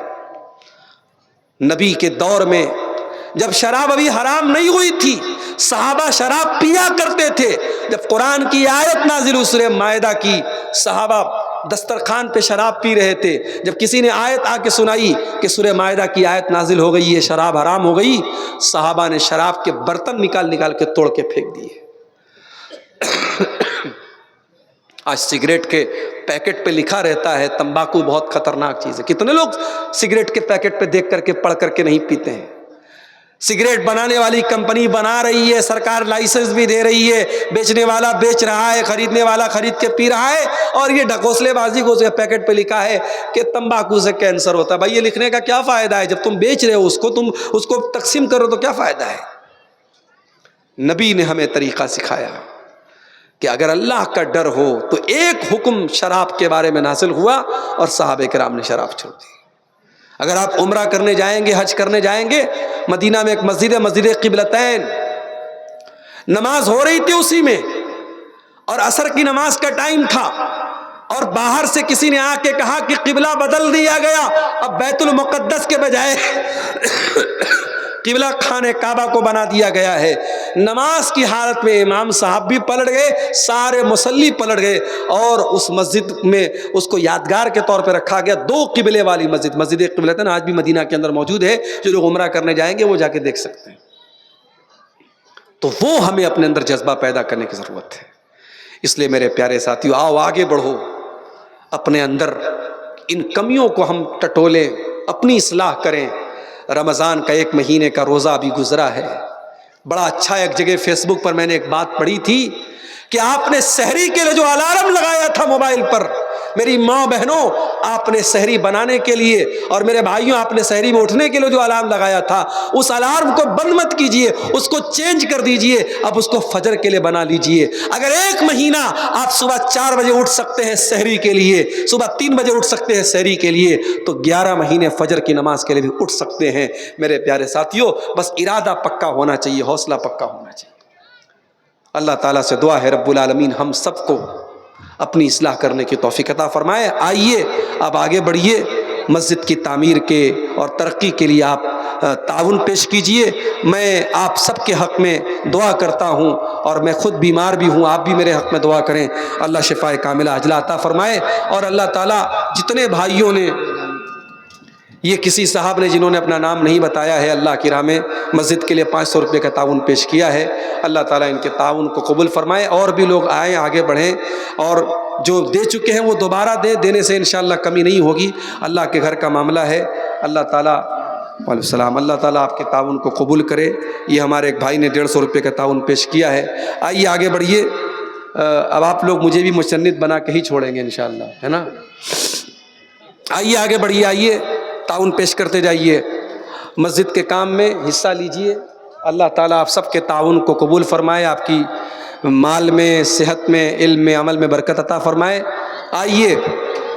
نبی کے دور میں جب شراب ابھی حرام نہیں ہوئی تھی، صحابہ شراب پیا کرتے تھے۔ جب قرآن کی آیت نازل ہوئی سورہ مائدہ کی، صحابہ دسترخوان پہ شراب پی رہے تھے۔ جب کسی نے آیت آ کے سنائی کہ سورہ مائدہ کی آیت نازل ہو گئی ہے، شراب حرام ہو گئی، صحابہ نے شراب کے برتن نکال کے توڑ کے پھینک دیے۔ آج سگریٹ کے پیکٹ پہ لکھا رہتا ہے تمباکو بہت خطرناک چیز ہے۔ کتنے لوگ سگریٹ کے پیکٹ پہ دیکھ کر کے پڑھ کر کے نہیں پیتے ہیں؟ سگریٹ بنانے والی کمپنی بنا رہی ہے، سرکار لائسنس بھی دے رہی ہے، بیچنے والا بیچ رہا ہے، خریدنے والا خرید کے پی رہا ہے، اور یہ ڈھکوسلے بازی کو اس پیکٹ پہ لکھا ہے کہ تمباکو سے کینسر ہوتا ہے۔ بھائی یہ لکھنے کا کیا فائدہ ہے؟ جب تم بیچ رہے ہو اس کو، تم اس کو تقسیم کرو تو کیا فائدہ ہے؟ نبی نے ہمیں طریقہ سکھایا کہ اگر اللہ کا ڈر ہو تو ایک حکم شراب کے بارے میں نازل ہوا اور صحابہ کرام نے شراب چھوڑ دی۔ اگر آپ عمرہ کرنے جائیں گے، حج کرنے جائیں گے، مدینہ میں ایک مسجد ہے، مسجد قبلتین، نماز ہو رہی تھی اسی میں، اور عصر کی نماز کا ٹائم تھا، اور باہر سے کسی نے آ کے کہا کہ قبلہ بدل دیا گیا، اب بیت المقدس کے بجائے قبلہ خانہ کعبہ کو بنا دیا گیا ہے۔ نماز کی حالت میں امام صاحب بھی پلٹ گئے، سارے مصلی پلٹ گئے، اور اس مسجد میں اس کو یادگار کے طور پہ رکھا گیا۔ 2 قبلے والی مسجد، مسجد قبلتین آج بھی مدینہ کے اندر موجود ہے، جو لوگ عمرہ کرنے جائیں گے وہ جا کے دیکھ سکتے ہیں۔ تو وہ ہمیں اپنے اندر جذبہ پیدا کرنے کی ضرورت ہے۔ اس لیے میرے پیارے ساتھیو، آؤ آگے بڑھو، اپنے اندر ان کمیوں کو ہم ٹٹولیں، اپنی اصلاح کریں۔ رمضان کا 1 مہینے کا روزہ ابھی گزرا ہے۔ بڑا اچھا ایک جگہ فیس بک پر میں نے ایک بات پڑھی تھی کہ آپ نے سحری کے لیے جو الارم لگایا تھا موبائل پر، میری ماں بہنوں، آپ نے سحری بنانے کے لیے، اور میرے بھائیوں آپ نے سحری میں اٹھنے کے لیے جو الارم لگایا تھا، اس الارم کو بند مت کیجئے، اس کو چینج کر دیجئے، اب اس کو فجر کے لیے بنا لیجئے۔ اگر 1 مہینہ آپ صبح 4 بجے اٹھ سکتے ہیں سحری کے لیے، صبح 3 بجے اٹھ سکتے ہیں سحری کے لیے، تو 11 مہینے فجر کی نماز کے لیے بھی اٹھ سکتے ہیں۔ میرے پیارے ساتھیوں، بس ارادہ پکا ہونا چاہیے، حوصلہ پکا ہونا چاہیے۔ اللہ تعالیٰ سے دعا ہے رب العالمین ہم سب کو اپنی اصلاح کرنے کی توفیق عطا فرمائے۔ آئیے اب آگے بڑھیے، مسجد کی تعمیر کے اور ترقی کے لیے آپ تعاون پیش کیجئے۔ میں آپ سب کے حق میں دعا کرتا ہوں، اور میں خود بیمار بھی ہوں، آپ بھی میرے حق میں دعا کریں، اللہ شفائے کاملہ عاجلہ عطا فرمائے۔ اور اللہ تعالیٰ جتنے بھائیوں نے یہ کسی صاحب نے جنہوں نے اپنا نام نہیں بتایا ہے، اللہ کی راہ میں مسجد کے لیے 500 روپے کا تعاون پیش کیا ہے۔ اللہ تعالیٰ ان کے تعاون کو قبول فرمائے، اور بھی لوگ آئیں، آگے بڑھیں، اور جو دے چکے ہیں وہ دوبارہ دیں، دینے سے انشاءاللہ کمی نہیں ہوگی۔ اللہ کے گھر کا معاملہ ہے۔ اللہ تعالیٰ وعلیکم السلام، اللہ تعالیٰ آپ کے تعاون کو قبول کرے۔ یہ ہمارے ایک بھائی نے 150 روپے کا تعاون پیش کیا ہے۔ آئیے آگے بڑھیے۔ اب آپ لوگ مجھے بھی مسند بنا کے ہی چھوڑیں گے انشاءاللہ، ہے نا؟ آئیے آگے بڑھیے، آئیے تعاون پیش کرتے جائیے، مسجد کے کام میں حصہ لیجئے۔ اللہ تعالیٰ آپ سب کے تعاون کو قبول فرمائے، آپ کی مال میں، صحت میں، علم میں، عمل میں برکت عطا فرمائے۔ آئیے